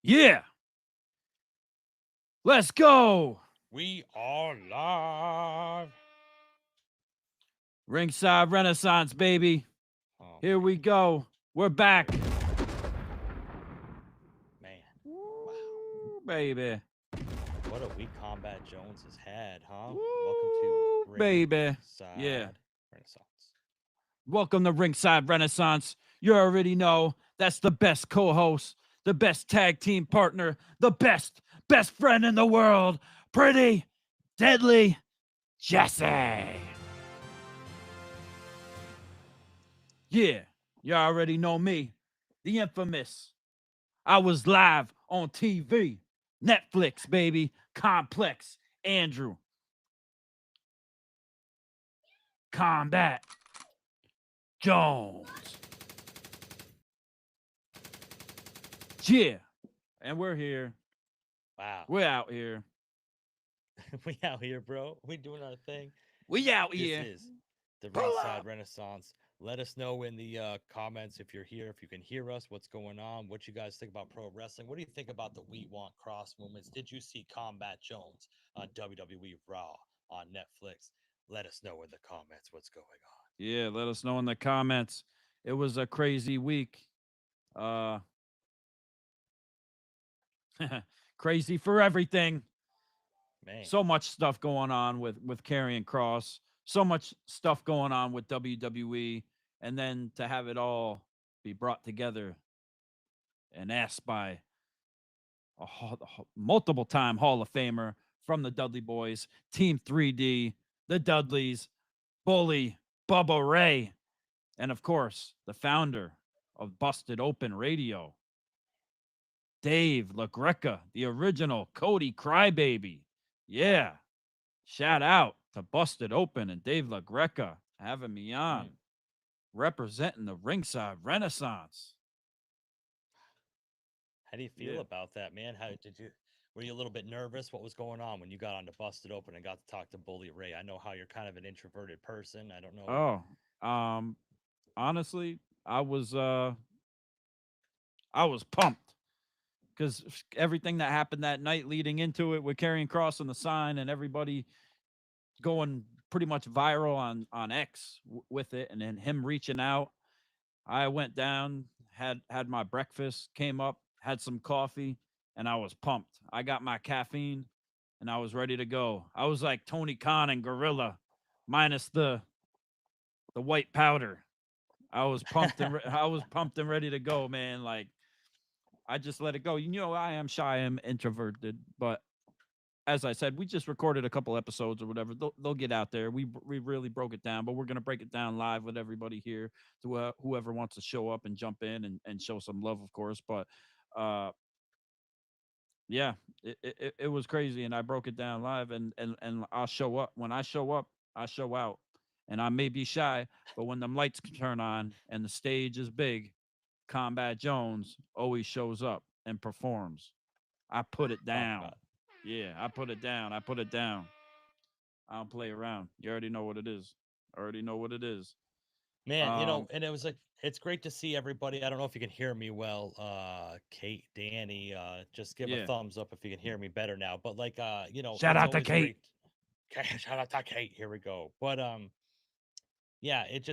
Yeah, let's go. We are live. Ringside Renaissance, baby. Oh Here we man, go. We're back. here we go. Man, wow. Woo, baby. What a week Combat Jones has had, huh? Welcome to Woo, baby. Yeah. Ringside Renaissance. Welcome to Ringside Renaissance. You already know that's the best co host, the best tag team partner, the best friend in the world. Pretty deadly Jesse. Yeah, you already know me, the infamous. I was live on TV, Netflix, baby, Complex, Andrew, Combat, Jones. Yeah, and we're here. Wow. We're out here. We out here, bro. We doing our thing. We out This here. is the Pull Ringside up. Renaissance. Let us know in the comments if you're here, if you can hear us, what's going on, what you guys think about pro wrestling. What do you think about the We Want Cross movements? Did you see Combat Jones on WWE Raw on Netflix? Let us know in the comments what's going on. Yeah, let us know in the comments. It was a crazy week. Uh Crazy for everything. Man, So much stuff going on with Karrion Kross, so much stuff going on with WWE, and then to have it all be brought together and asked by a multiple time Hall of Famer from the Dudley Boys, Team 3D, the Dudleys, Bully, Bubba Ray, and of course, the founder of Busted Open Radio, Dave LaGreca, the original Cody Crybaby. Yeah. Shout out to Busted Open and Dave LaGreca having me on, mm. representing the Ringside Renaissance. How do you feel Yeah. about that, man? How did you? Were you a little bit nervous? What was going on when you got on to Busted Open and got to talk to Bully Ray? I know how you're kind of an introverted person. I don't know. Oh, um, honestly, I was pumped because everything that happened that night leading into it with Karrion Kross on the sign and everybody going pretty much viral on X with it, and then him reaching out. I went down, had my breakfast, came up, had some coffee, and I was pumped. I got my caffeine, and I was ready to go. I was like Tony Khan and Gorilla, minus the white powder. I was pumped and ready to go, man. Like I just let it go. You know, I am shy, I'm introverted, but as I said, we just recorded a couple episodes or whatever. They'll get out there. We really broke it down, but we're gonna break it down live with everybody here to whoever wants to show up and jump in and show some love, of course. But uh, yeah, it was crazy, and I broke it down live, and I'll show up. When I show up, I show out, and I may be shy, but when them lights turn on and the stage is big, Combat Jones always shows up and performs. I put it Talk down. about it. Yeah, I put it down. I put it down. I don't play around. You already know what it is. I already know what it is. Man, Um, and it was like it's great to see everybody. I don't know if you can hear me well, Kate, Danny, just give a yeah. thumbs up if you can hear me better now. But like Shout it's out to always Kate. great. Okay, shout out to Kate. Here we go. But yeah, it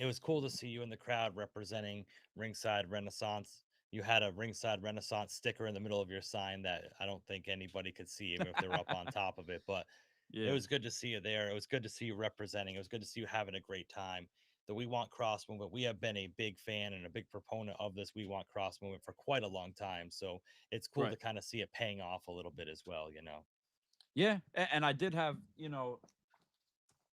was cool to see you in the crowd representing Ringside Renaissance. You had a Ringside Renaissance sticker in the middle of your sign that I don't think anybody could see even if they were up on top of it. But it Yeah. was good to see you there. It was good to see you representing. It was good to see you having a great time. The We Want Cross movement, we have been a big fan and a big proponent of this We Want Cross movement for quite a long time. So it's cool Right. to kind of see it paying off a little bit as well, Yeah. And I did have,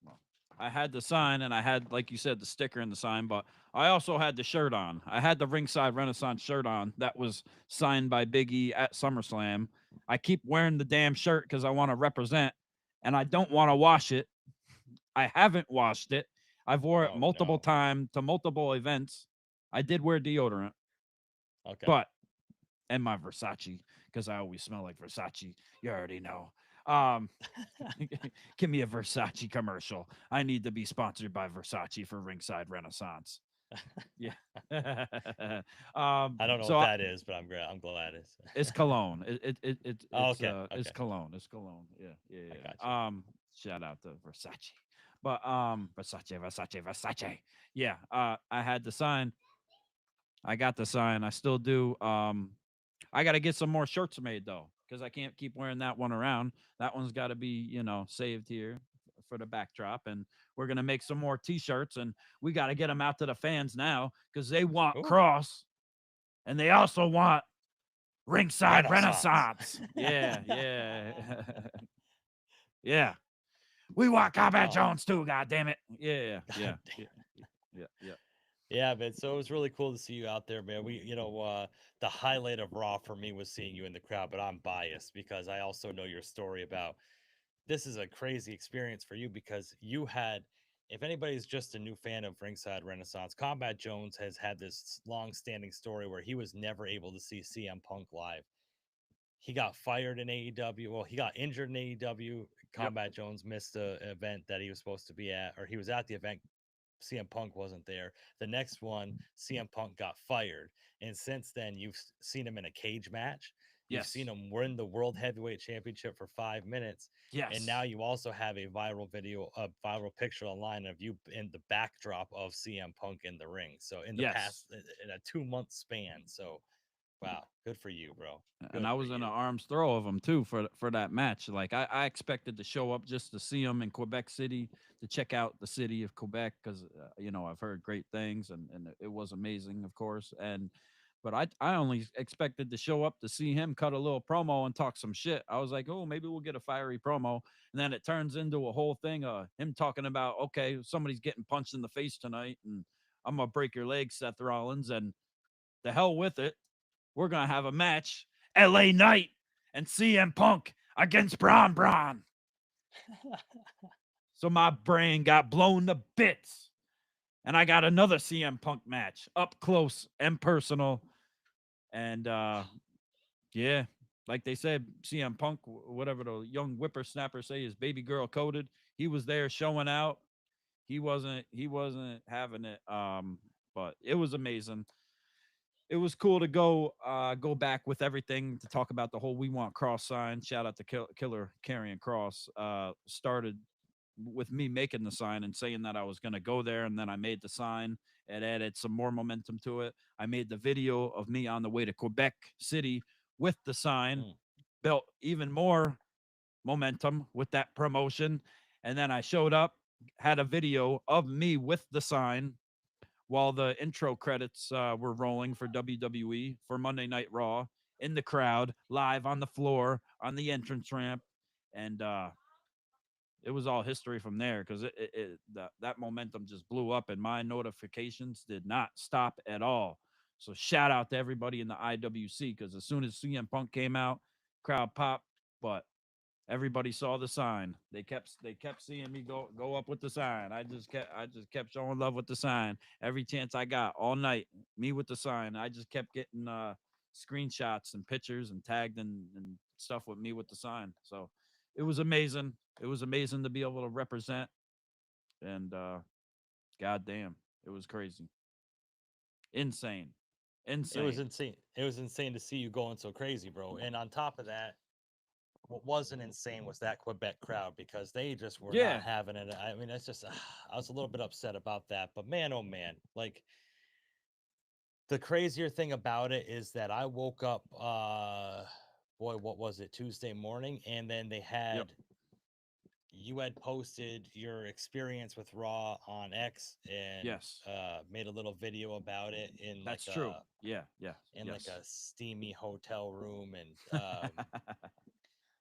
well, I had the sign and I had, like you said, the sticker and the sign, but I also had the shirt on. I had the Ringside Renaissance shirt on that was signed by Biggie at SummerSlam. I keep wearing the damn shirt because I want to represent and I don't want to wash it. I haven't washed it. I've wore it Oh, multiple no. times to multiple events. I did wear deodorant, Okay. but and my Versace because I always smell like Versace. You already know. Um, give me a Versace commercial. I need to be sponsored by Versace for Ringside Renaissance. Yeah. I don't know So what that is, but I'm glad. I'm glad it's. it's cologne. Oh, okay, It's okay, cologne. It's cologne. Yeah, yeah, I got you. yeah. Shout out to Versace. But Versace. Yeah. I had the sign. I got the sign. I still do. I got to get some more shirts made though, because I can't keep wearing that one around. That one's got to be, saved here for the backdrop. And we're gonna make some more T-shirts, and we got to get them out to the fans now because they want Ooh, Cross, and they also want Ringside Renaissance. Renaissance. Yeah, yeah, yeah. We want Combat Oh, Jones too. God damn it. Yeah, yeah, God yeah, damn. yeah, yeah. Yeah, man. So it was really cool to see you out there, man. The highlight of Raw for me was seeing you in the crowd, but I'm biased because I also know your story about this is a crazy experience for you because you had, if anybody's just a new fan of Ringside Renaissance, Combat Jones has had this long-standing story where he was never able to see CM Punk live. He got fired in AEW. Well, he got injured in AEW. Yep. Combat Jones missed an event that he was supposed to be at, or he was at the event. CM Punk wasn't there. The next one, CM Punk got fired. And since then, you've seen him in a cage match. You've seen Yes. him win the World Heavyweight Championship for 5 minutes. And now Yes. you also have a viral video, a viral picture online of you in the backdrop of CM Punk in the ring. So in the Yes. past, in a 2 month span. So wow, good for you, bro. And Good I for was in an you. arm's throw of him too for that match. Like I expected to show up just to see him in Quebec City to check out the city of Quebec because I've heard great things and it was amazing, of course. But I only expected to show up to see him cut a little promo and talk some shit. I was like, oh, maybe we'll get a fiery promo, and then it turns into a whole thing of him talking about, okay, somebody's getting punched in the face tonight, and I'm gonna break your leg, Seth Rollins, and the hell with it. We're gonna have a match, LA Knight and CM Punk against Braun. So my brain got blown to bits. And I got another CM Punk match up close and personal. And yeah, like they said, CM Punk, whatever the young whippersnapper say, is baby girl coded. He was there showing out. He wasn't having it. But it was amazing. It was cool to go back with everything to talk about the whole "We Want Cross" sign. Shout out to Killer Karrion Kross. Started with me making the sign and saying that I was going to go there, and then I made the sign. It added some more momentum to it. I made the video of me on the way to Quebec City with the sign, Mm. built even more momentum with that promotion. And then I showed up, had a video of me with the sign while the intro credits were rolling for WWE for Monday Night Raw in the crowd, live on the floor, on the entrance ramp. And it was all history from there because that momentum just blew up and my notifications did not stop at all. So shout out to everybody in the IWC because as soon as CM Punk came out, crowd popped, but everybody saw the sign. They kept seeing me go up with the sign. I just kept showing love with the sign every chance I got all night. Me with the sign. I just kept getting screenshots and pictures and tagged and stuff with me with the sign. So it was amazing. It was amazing to be able to represent and goddamn, it was crazy. Insane. It was Insane. insane. It was insane to see you going so crazy, bro. And on top of that, what wasn't insane was that Quebec crowd because they just were not Yeah. having it. I mean, that's just I was a little bit upset about that. But man, oh man, like the crazier thing about it is that I woke up boy, what was it, Tuesday morning, and then they Yep. had you had posted your experience with Raw on X and Yes. made a little video about it That's true. Yeah. Yeah. in like Yes. a steamy hotel room and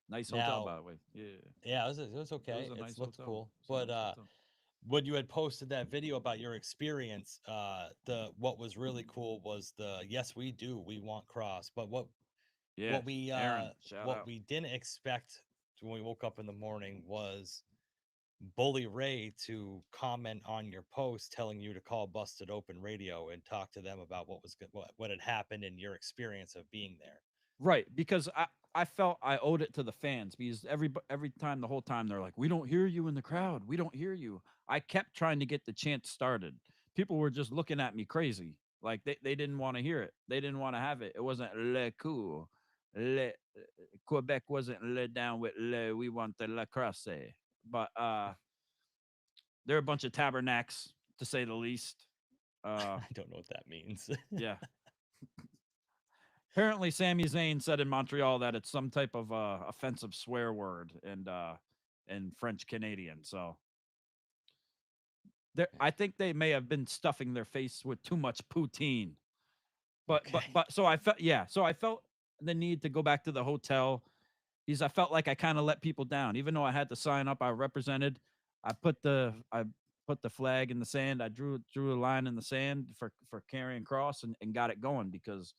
Nice hotel, now by the way. Yeah. yeah, it was It was okay. a It's nice looked hotel. cool. It's a But nice hotel. when you had posted that video about your experience, the what was really cool was the yes we do we want Cross, but Yeah. what we Aaron, shout what out. we didn't expect when we woke up in the morning was Bully Ray to comment on your post telling you to call Busted Open Radio and talk to them about what was good, what had happened in your experience of being there. Right, because I felt I owed it to the fans because every time the whole time they're like, "We don't hear you in the crowd. We don't hear you." I kept trying to get the chant started people were just looking at me crazy. Like they didn't want to hear it. They didn't want to have it. It wasn't le cool. Le Quebec wasn't le down with le. We want the la crosse. But they're a bunch of tabernacles, to say the least. I don't know what that means. Yeah. Apparently, Sami Zayn said in Montreal that it's some type of offensive swear word in French Canadian. So I think they may have been stuffing their face with too much poutine. But Okay. so I felt the need to go back to the hotel because I felt like I kind of let people down, even though I had to sign up. I represented. I put the flag in the sand. I drew a line in the sand for Karrion Kross and got it going because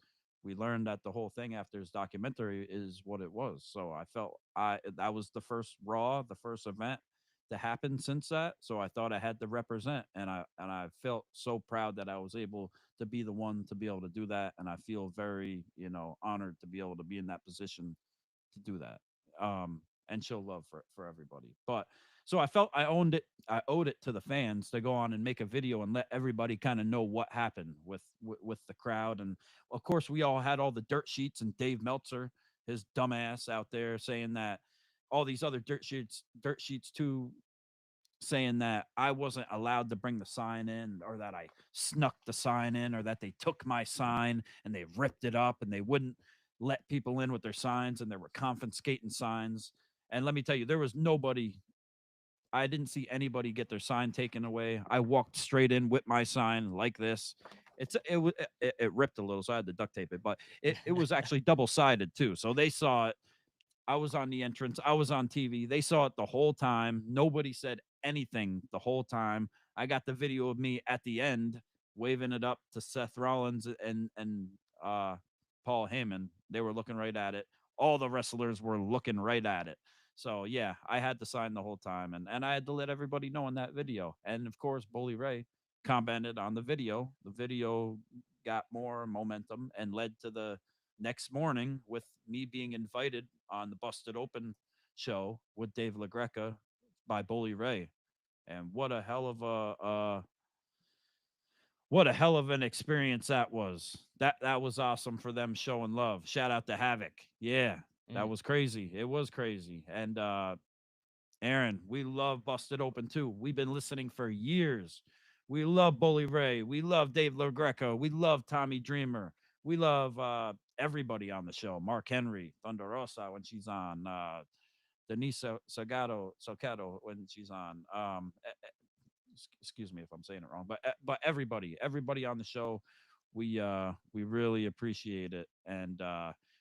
we learned that the whole thing after his documentary is what it was. So I felt that was the first Raw, the first event to happen since that. So I thought I had to represent, and I felt so proud that I was able to be the one to be able to do that, and I feel very honored to be able to be in that position to do that. And show love for everybody. But so I felt I owed it to the fans to go on and make a video and let everybody kind of know what happened with the crowd. And of course, we all had all the dirt sheets and Dave Meltzer, his dumbass, out there saying that all these other dirt sheets too, saying that I wasn't allowed to bring the sign in, or that I snuck the sign in, or that they took my sign and they ripped it up and they wouldn't let people in with their signs, and they were confiscating signs. And let me tell you, there was nobody. I didn't see anybody get their sign taken away. I walked straight in with my sign like this. It ripped a little, so I had to duct tape it, but it was actually double sided too. So they saw it. I was on the entrance. I was on TV. They saw it the whole time. Nobody said anything the whole time. I got the video of me at the end waving it up to Seth Rollins and Paul Heyman. They were looking right at it. All the wrestlers were looking right at it. So yeah, I had to sign the whole time, and I had to let everybody know in that video. And of course, Bully Ray commented on the video. The video got more momentum and led to the next morning with me being invited on the Busted Open show with Dave LaGreca by Bully Ray. And what a hell of an experience that was. That was awesome for them showing love. Shout out to Havoc. Yeah, that was crazy. It was crazy. And Aaron, we love Busted Open too. We've been listening for years. We love Bully Ray. We love Dave LaGreca. We love Tommy Dreamer. We love everybody on the show. Mark Henry, Thunder Rosa when she's on, Denise Salgado when she's on. Excuse me if I'm saying it wrong, but everybody on the show, we really appreciate it, and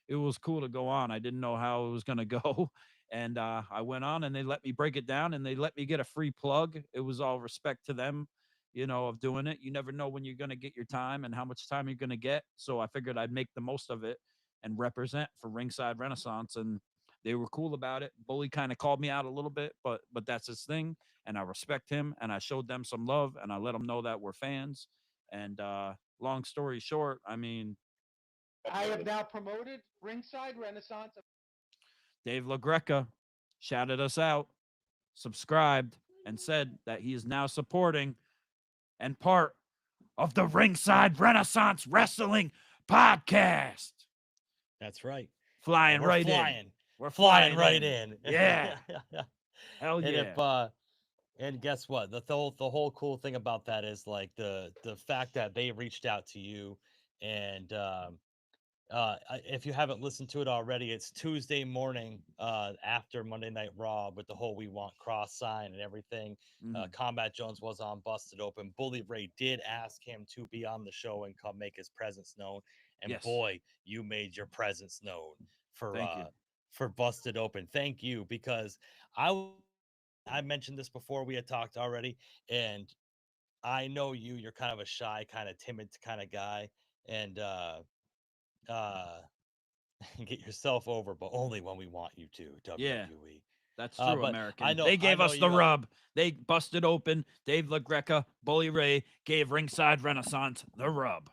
it was cool to go on. I didn't know how it was gonna go, and I went on, and they let me break it down, and they let me get a free plug. It was all respect to them, of doing it. You never know when you're gonna get your time and how much time you're gonna get. So I figured I'd make the most of it and represent for Ringside Renaissance, and they were cool about it. Bully kind of called me out a little bit, but that's his thing, and I respect him, and I showed them some love, and I let them know that we're fans. And long story short, I mean, I have now promoted Ringside Renaissance. Dave LaGreca shouted us out, subscribed, and said that he is now supporting and part of the Ringside Renaissance Wrestling Podcast. That's right. Flying We're right flying. in. We're flying right in. Yeah. Hell And yeah. and guess what? The whole cool thing about that is like the fact that they reached out to you, and if you haven't listened to it already, it's Tuesday morning after Monday Night Raw with the whole "We Want Cross" sign and everything. Kombat Jones was on Busted Open. Bully Ray did ask him to be on the show and come make his presence known, and Yes. boy, you made your presence known for Thank you. for Busted Open. Thank you, because I mentioned this before, we had talked already, and I know you're kind of a shy, kind of timid kind of guy, and uh get yourself over, but only when we want you to, Yeah. WWE. That's true, But American. They gave us the rub. They busted open. Dave LaGreca, Bully Ray gave Ringside Renaissance the rub.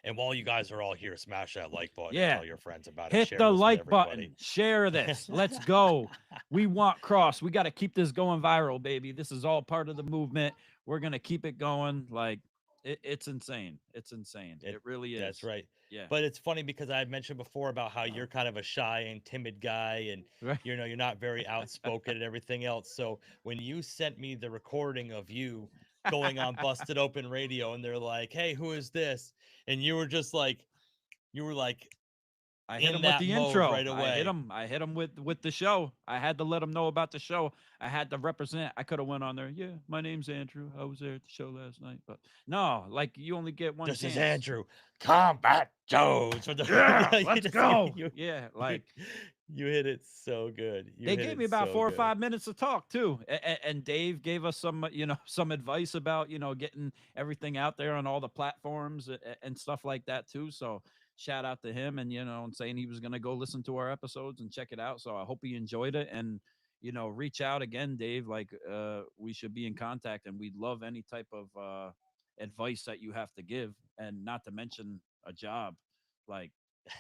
And while you guys are all here, smash that like button Yeah. and tell your friends about it. Hit Share the this like with everybody. button. Share this. Let's go. We want Cross. We got to keep this going viral, baby. This is all part of the movement. We're gonna keep it going. Like it's insane. It's insane. It really is. That's right. Yeah. But it's funny because I had mentioned before about how you're kind of a shy and timid guy, and Right. you're not very outspoken and everything else. So when you sent me the recording of you going on Busted Open Radio, and they're like, "Hey, who is this?" and you were like I hit in him with that the mode intro. right away. I hit him with the show. I had to let him know about the show. I had to represent. I could have went on there. Yeah, my name's Andrew. I was there at the show last night. But no, like you only get one This chance. is Andrew Combat Jones. Yeah, You let's just- go. you- Yeah, you- like you hit it so good. You they hit gave it me about so 4 or good. 5 minutes to talk too, and Dave gave us some, some advice about getting everything out there on all the platforms and stuff like that too. So shout out to him, and and saying he was going to go listen to our episodes and check it out. So I hope he enjoyed it, and reach out again, Dave. Like we should be in contact, and we'd love any type of advice that you have to give, and not to mention a job. Like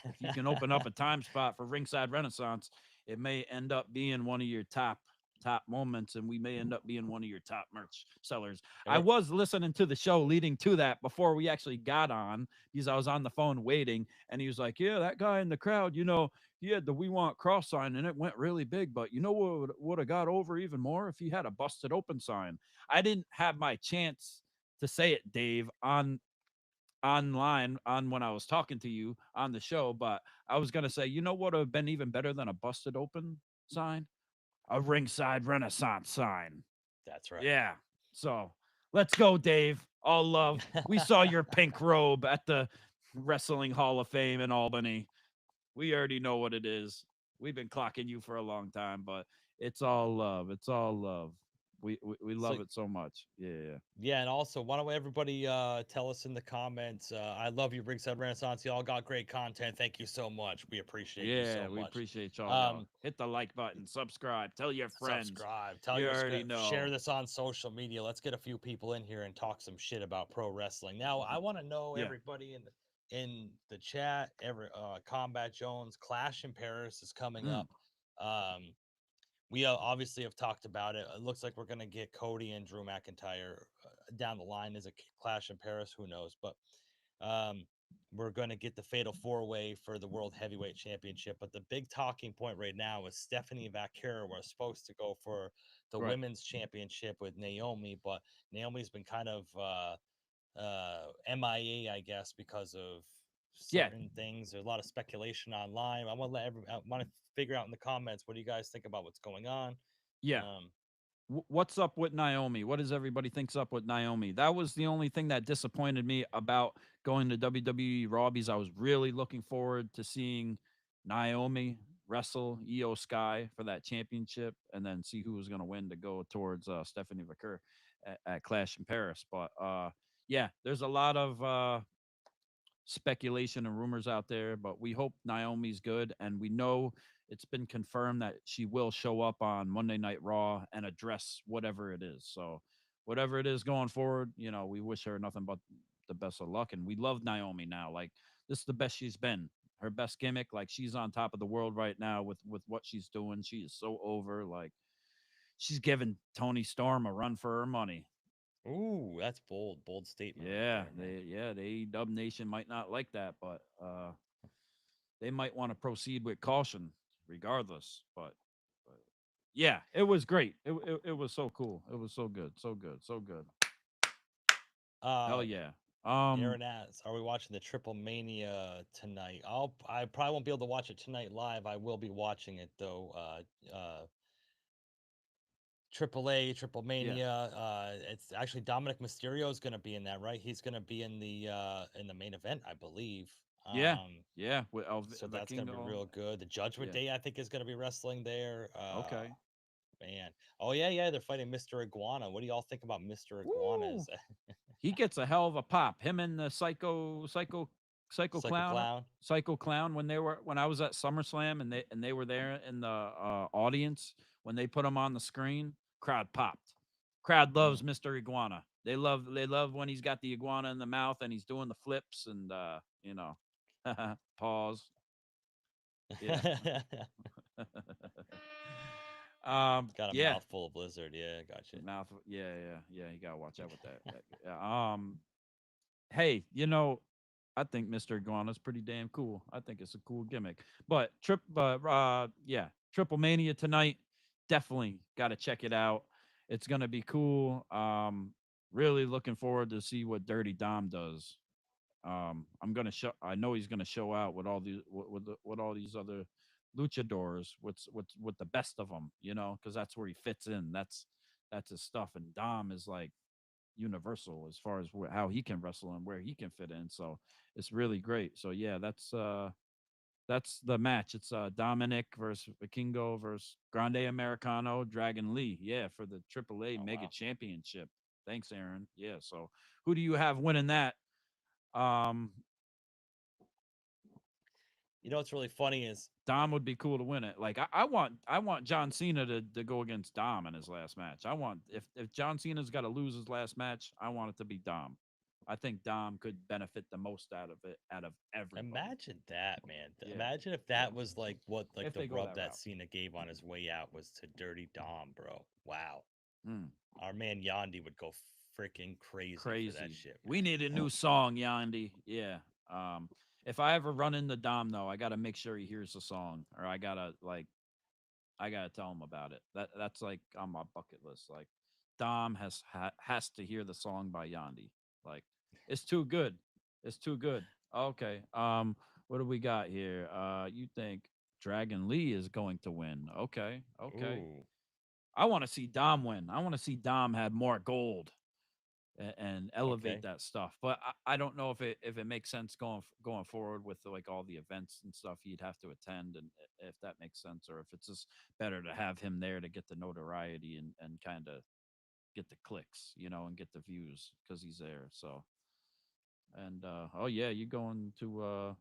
if you can open up a time spot for Ringside Renaissance, it may end up being one of your top moments, and we may end up being one of your top merch sellers. I Yep. was listening to the show leading to that before we actually got on, because I was on the phone waiting, and he was like, "Yeah, that guy in the crowd, he had the 'We Want Cross' sign, and it went really big. But you know what would have got over even more if he had a Busted Open sign." I didn't have my chance to say it, Dave, online on when I was talking to you on the show, but I was gonna say, what would have been even better than a Busted Open sign? A Ringside Renaissance sign. That's right. Yeah. So let's go, Dave. All love. We saw your pink robe at the Wrestling Hall of Fame in Albany. We already know what it is. We've been clocking you for a long time, but it's all love. It's all love. We love So it so much. Yeah. yeah, and also why don't everybody tell us in the comments? I love you, Ringside Renaissance. Y'all got great content. Thank you so much. We appreciate you Yeah, so we much. appreciate y'all. Hit the like button, subscribe, tell your friends. Subscribe, tell You your already know. share this on social media. Let's get a few people in here and talk some shit about pro wrestling. Now, I want to know Yeah. everybody in the chat. Combat Jones Clash in Paris is coming up. We obviously have talked about it. It looks like we're gonna get Cody and Drew McIntyre down the line as a Clash in Paris. Who knows? But um, we're going to get the Fatal 4-Way for the World Heavyweight Championship. But the big talking point right now is Stephanie Vaquero was supposed to go for the Right. Women's Championship with Naomi, but Naomi's been kind of MIA, I guess, because of certain things. There's a lot of speculation online. I want to figure out in the comments, what do you guys think about what's going on? Yeah. What's up with Naomi? What does everybody think's up with Naomi? That was the only thing that disappointed me about going to WWE Raw, because I was really looking forward to seeing Naomi wrestle Io Sky for that championship, and then see who was going to win to go towards Stephanie Vaquer at Clash in Paris. But yeah, there's a lot of speculation and rumors out there, but we hope Naomi's good, and we know it's been confirmed that she will show up on Monday Night Raw and address whatever it is. So whatever it is going forward, we wish her nothing but the best of luck, and we love Naomi now. Like, this is the best she's been. Her best gimmick, like, she's on top of the world right now with what she's doing. She is so over. Like, she's giving Tony Storm a run for her money. Ooh, that's bold statement. Yeah, right there, the Dub Nation might not like that, but they might want to proceed with caution regardless. But yeah, it was great. It was so cool. It was so good, so good, so good. Hell yeah. Aaron asks, are we watching the Triple Mania tonight? I probably won't be able to watch it tonight live. I will be watching it though. Triple Mania. It's actually Dominic Mysterio is going to be in that, right? He's going to be in the main event, I believe. Yeah, yeah. With So that's going to be real good. The Judgment Day, I think, is going to be wrestling there. Okay. Man. Oh yeah. They're fighting Mr. Iguana. What do y'all think about Mr. Iguana? He gets a hell of a pop. Him and the Psycho Clown. When I was at SummerSlam, and they were there in the audience when they put him on the screen, crowd popped. Crowd loves Mr. Iguana. They love when he's got the iguana in the mouth and he's doing the flips and pause. Yeah. Got a Yeah, mouthful of lizard. Yeah, gotcha. mouth. Yeah. You gotta watch out with that. Yeah, hey, you know, I think Mr. Iguana's pretty damn cool. I think it's a cool gimmick. Yeah, Triple Mania tonight. Definitely got to check it out. It's gonna be cool. Really looking forward to see what Dirty Dom does. I'm gonna show. I know he's gonna show out with all these with all these other luchadors. With the best of them, you know, because that's where he fits in. That's his stuff. And Dom is like universal as far as how he can wrestle and where he can fit in. So it's really great. So yeah, that's the match. It's Dominic versus Vikingo versus Grande Americano Dragon Lee. Yeah, for the AAA Oh Mega wow. Championship. Thanks, Aaron. Yeah. So who do you have winning that? Um, You know what's really funny is Dom would be cool to win it. Like I want John Cena to go against Dom in his last match. I want if John Cena's got to lose his last match, I want it to be Dom. I think Dom could benefit the most out of it, out of everybody. imagine that, man. Yeah, Imagine if yeah. that was like what like If the they go rub that that route. Cena gave on his way out was to Dirty Dom, bro. Wow. Mm, Our man Yandy would go freaking crazy for that crazy. shit, We man. need a new song, Yandy. Yeah. Um, if I ever run into Dom though, I gotta make sure he hears the song, or I gotta tell him about it. That's like on my bucket list. Like Dom has to hear the song by Yandy. Like it's too good. It's too good. Okay. What do we got here? You think Dragon Lee is going to win? Okay. Okay. Ooh. I want to see Dom win. I want to see Dom have more gold and elevate Okay. that stuff. But I don't know if it makes sense going forward with like all the events and stuff he'd have to attend, and if that makes sense, or if it's just better to have him there to get the notoriety and kind of get the clicks, you know, and get the views because he's there. So and oh yeah, you going to a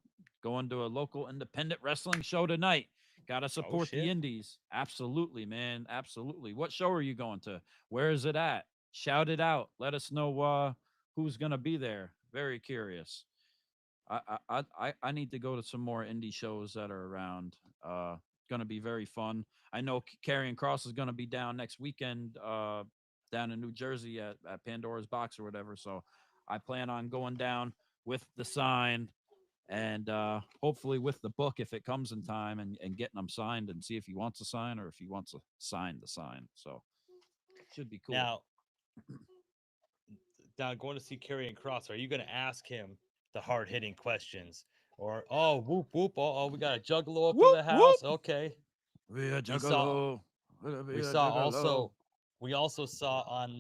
local independent wrestling show tonight. Gotta Oh support the shit. indies. Absolutely, man. Absolutely. What show are you going to? Where is it at? Shout it out. Let us know who's gonna be there. Very curious. I need to go to some more indie shows that are around. Gonna be very fun. I know Karrion Kross is gonna be down next weekend, down in New Jersey at Pandora's Box or whatever. So I plan on going down with the sign and hopefully with the book if it comes in time and getting them signed and see if he wants to sign or if he wants to sign the sign. So should be cool. Now, now going to see Karrion Kross, are you going to ask him the hard hitting questions? Or oh whoop whoop we got a juggalo up in Whoop the whoop. house. Okay. Be a We saw juggalo. Be we a saw juggalo. also we also saw on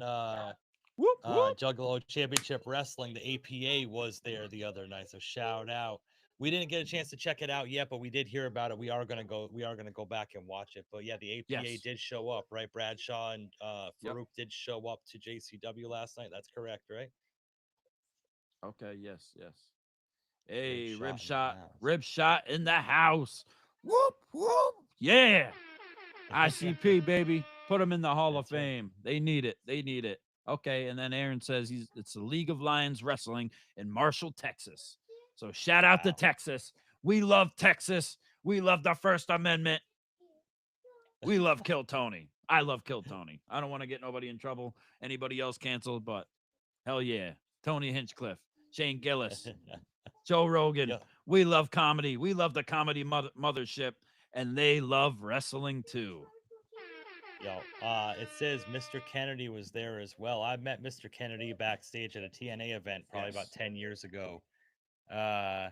Whoop whoop. Juggalo Championship Wrestling, the APA was there the other night. So shout out. We didn't get a chance to check it out yet, but we did hear about it. We are gonna go. We are gonna go back and watch it. But yeah, the APA Yes. did show up, right? Bradshaw and Yep. Farouk did show up to JCW last night. That's correct, right? Okay. Yes. Yes. Rib Hey, shot in the house. rib shot in the house. Whoop whoop. Yeah. ICP baby. Put him in the Hall of That's right. Fame. They need it. They need it. Okay. And then Aaron says it's the League of Lions Wrestling in Marshall, Texas. So shout out to Wow. Texas. We love Texas. We love the First Amendment. We love Kill Tony. I love Kill Tony. I don't want to get nobody in trouble, anybody else canceled, but hell yeah. Tony Hinchcliffe, Shane Gillis, Joe Rogan. Yo, We love comedy. We love the comedy mothership, and they love wrestling too. yo. It says Mr. Kennedy was there as well. I met Mr. Kennedy backstage at a TNA event probably about Yes. 10 years ago. Uh,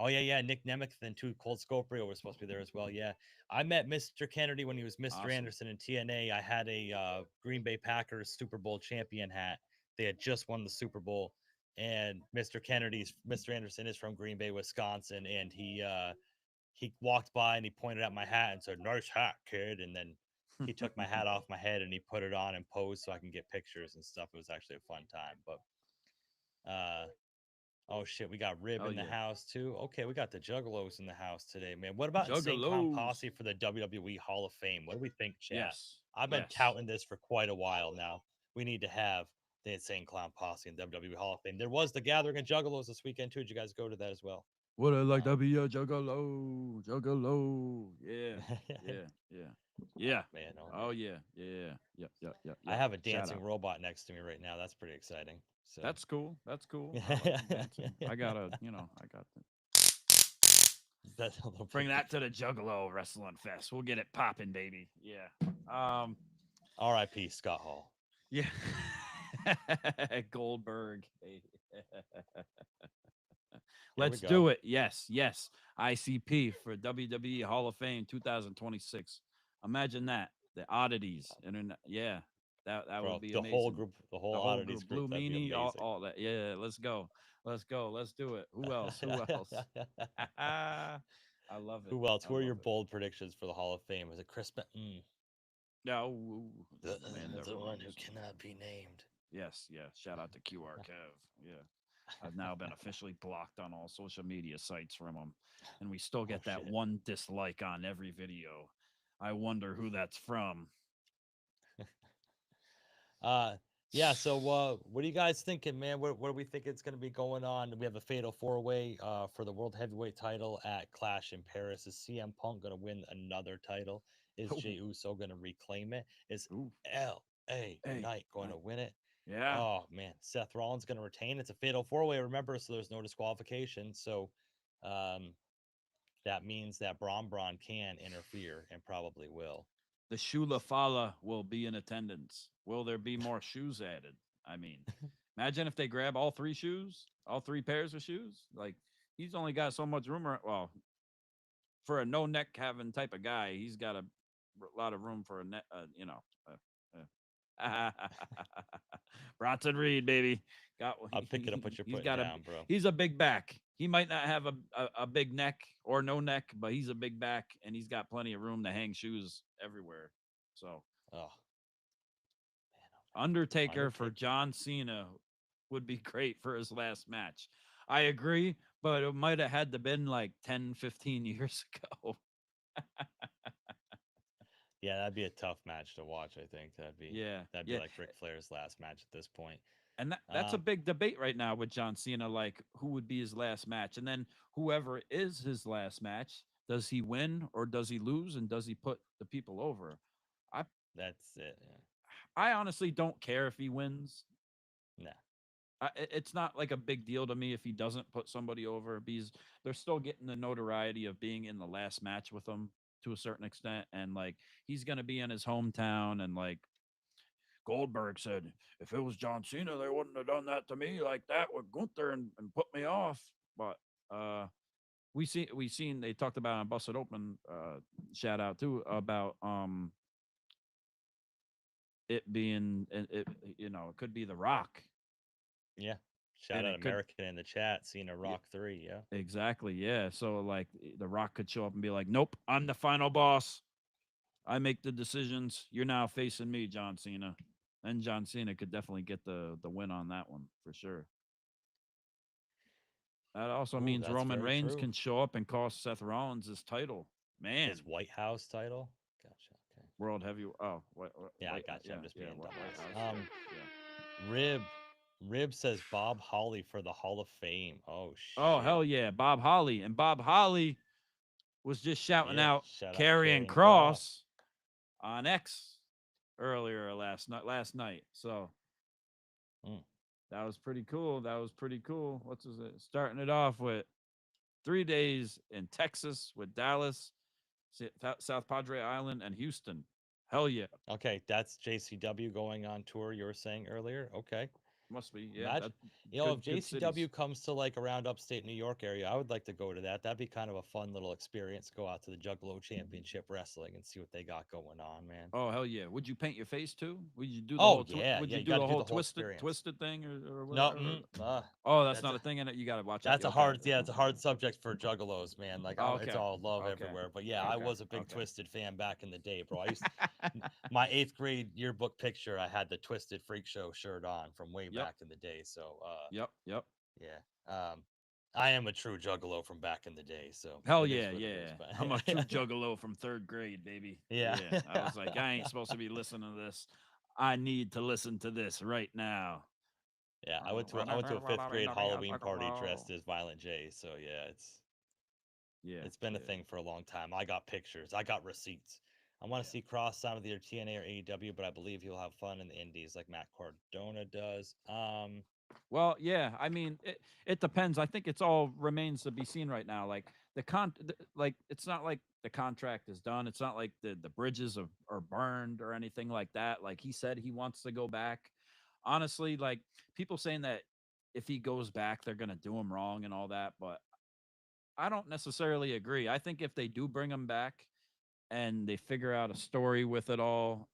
Oh yeah. Nick Nemeth and too. Colt Scoprio were supposed to be there as well. Yeah, I met Mr. Kennedy when he was Mr. Awesome. Anderson in TNA. I had a Green Bay Packers Super Bowl champion hat. They had just won the Super Bowl, and Mr. Anderson is from Green Bay, Wisconsin, and he walked by and he pointed at my hat and said, "Nice hat, kid," and then he took my hat off my head and he put it on and posed so I can get pictures and stuff. It was actually a fun time, but. Oh shit, we got Rib Oh in the yeah. house too. Okay, we got the Juggalos in the house today, man. What about Insane Clown Juggalos. Posse for the WWE Hall of Fame? What do we think, chat? Yes. I've been Yes. touting this for quite a while now. We need to have the Insane Clown Posse in WWE Hall of Fame. There was the Gathering of Juggalos this weekend too. Did you guys go to that as well? Would I like to be a juggalo? Juggalo. Yeah. Yeah. Yeah. Yeah. Man, Oh man. yeah. Yeah. Yep. Yep. Yep. I Yep. have a Shout dancing out. robot next to me right now. That's pretty exciting. So That's cool. That's cool. I like the dancing. I gotta, I got to that's a little bring bit that to the Juggalo Wrestling Fest. We'll get it popping, baby. Yeah. R.I.P. Scott Hall. Yeah. Goldberg. Hey. Here we Let's go. do it. Yes. Yes. ICP for WWE Hall of Fame 2026. Imagine that. The oddities. Internet. Yeah. That would Bro, be the whole amazing. group, the whole The whole oddities group. Blue group, that'd be Meanie, amazing. all that. Yeah. Let's go. Let's go. Let's do it. Who else? Who else? I love it. Who else? I Who are your love it. bold predictions for the Hall of Fame? Is it Chris? No, the man that The one who rules. cannot be named. Yes, yes. Shout out to QR Kev. Yeah. I've now been officially blocked on all social media sites from him. And we still get that shit. one dislike on every video. I wonder who that's from. Yeah. So, what are you guys thinking, man? What do we think it's going to be going on? We have a fatal four-way for the World Heavyweight title at Clash in Paris. Is CM Punk going to win another title? Is Ooh, Jey Uso going to reclaim it? Is ooh, L.A. hey, Knight going to hey. win it? Yeah. Oh man, Seth Rollins going to retain. It's a fatal four-way, remember, so there's no disqualification. So, um, that means that Braun can interfere and probably will. The Shula Fala will be in attendance. Will there be more shoes added? I mean, imagine if they grab all three shoes, all three pairs of shoes. Like, he's only got so much room. Well, for a no neck having type of guy, he's got a lot of room for a net. Bronson Reed, baby, got. I'm picking up what you're He's putting got a. down, bro. He's a big back. He might not have a big neck or no neck, but he's a big back, and he's got plenty of room to hang shoes everywhere. So, Oh, Undertaker for Undertaker. John Cena would be great for his last match. I agree, but it might have had to been like 10, 15 years ago. Yeah, that'd be a tough match to watch. I think Yeah, that'd be yeah. like Ric Flair's last match at this point. And that's a Um, big debate right now with John Cena, like who would be his last match. And then whoever is his last match, does he win or does he lose? And does he put the people over? I that's it. Yeah. I honestly don't care if he wins. Nah. It's not like a big deal to me if he doesn't put somebody over because they're still getting the notoriety of being in the last match with them to a certain extent. And like he's going to be in his hometown. And like Goldberg said, if it was John Cena, they wouldn't have done that to me like that with Gunther and put me off. But we seen they talked about on Busted Open, shout out too, about it being it could be The Rock. Yeah. Shout And out it could American in the chat. Cena Rock 3. Yeah. exactly, yeah. So like The Rock could show up and be like, "Nope, I'm the final boss. I make the decisions. You're now facing me, John Cena." And John Cena could definitely get the win on that one for sure. That also Oh, means that's Roman very Reigns true. can show up and cost Seth Rollins his title. Man, His White House title. Gotcha. Okay. World Heavy. Oh, Yeah, I wait, got you. I'm just being White dumbass. House. Yeah. Rib says Bob Holly for the Hall of Fame. Oh Oh shit. hell yeah, Bob Holly. And Bob Holly was just shouting Yeah. out Shout out Karrion Karrion Kross. Kross on X earlier last night. So Mm. that was pretty cool. That was pretty cool. What's it? Starting it off with 3 days in Texas with Dallas, South Padre Island, and Houston. Hell yeah. Okay, that's JCW going on tour. You were saying earlier. Okay. Must be. Yeah. Imagine, That if good cities. JCW comes to like around upstate New York area, I would like to go to that. That'd be kind of a fun little experience. Go out to the Juggalo Championship Wrestling and see what they got going on, man. Oh hell yeah! Would you paint your face too? Would you do the Oh whole? yeah, Would yeah. you You do got to the do whole the whole twisted experience. thing or No, whatever? uh, Oh, that's that's not a a thing in it. You got to watch out. that's a Okay. hard it's a hard subject for juggalos, man. Like Oh, it's okay. all love Okay. everywhere. But yeah, I Okay. was a big Okay. Twisted fan back in the day, bro. My 8th grade yearbook picture, I had the Twisted Freak Show shirt on from way Yep. back in the day. So Yep. yeah. I am a true juggalo from back in the day, so Hell it is yeah, what it is. yeah. I'm a true But juggalo from 3rd grade, baby. yeah. Yeah. I was like, I ain't supposed to be listening to this. I need to listen to this right now. Yeah, I went to a 5th grade Halloween party dressed as Violent J, so yeah, Yeah. it's been a Yeah. thing for a long time. I got pictures, I got receipts. I want to see Cross sign with either TNA or AEW, but I believe he'll have fun in the Indies like Matt Cardona does. Well, yeah, I mean, it depends. I think it's all remains to be seen right now. Like like it's not like the contract is done. It's not like the bridges are burned or anything like that. Like he said, he wants to go back. Honestly, like people saying that if he goes back, they're gonna do him wrong and all that, but I don't necessarily agree. I think if they do bring him back and they figure out a story with it all,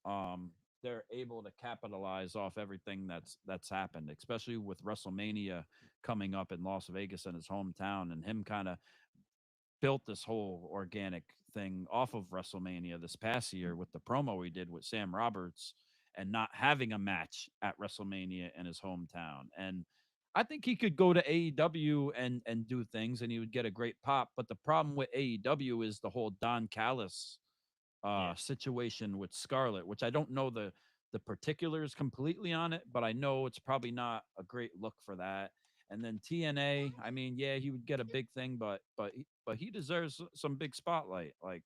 they're able to capitalize off everything that's happened, especially with WrestleMania coming up in Las Vegas in his hometown, and him kind of built this whole organic thing off of WrestleMania this past year with the promo he did with Sam Roberts and not having a match at WrestleMania in his hometown. And I think he could go to AEW and do things and he would get a great pop. But the problem with AEW is the whole Don Callis Yeah. situation with Scarlett, which I don't know the particulars completely on it, but I know it's probably not a great look for that. And then TNA, I mean, yeah, he would get a big thing, but he deserves some big spotlight. Like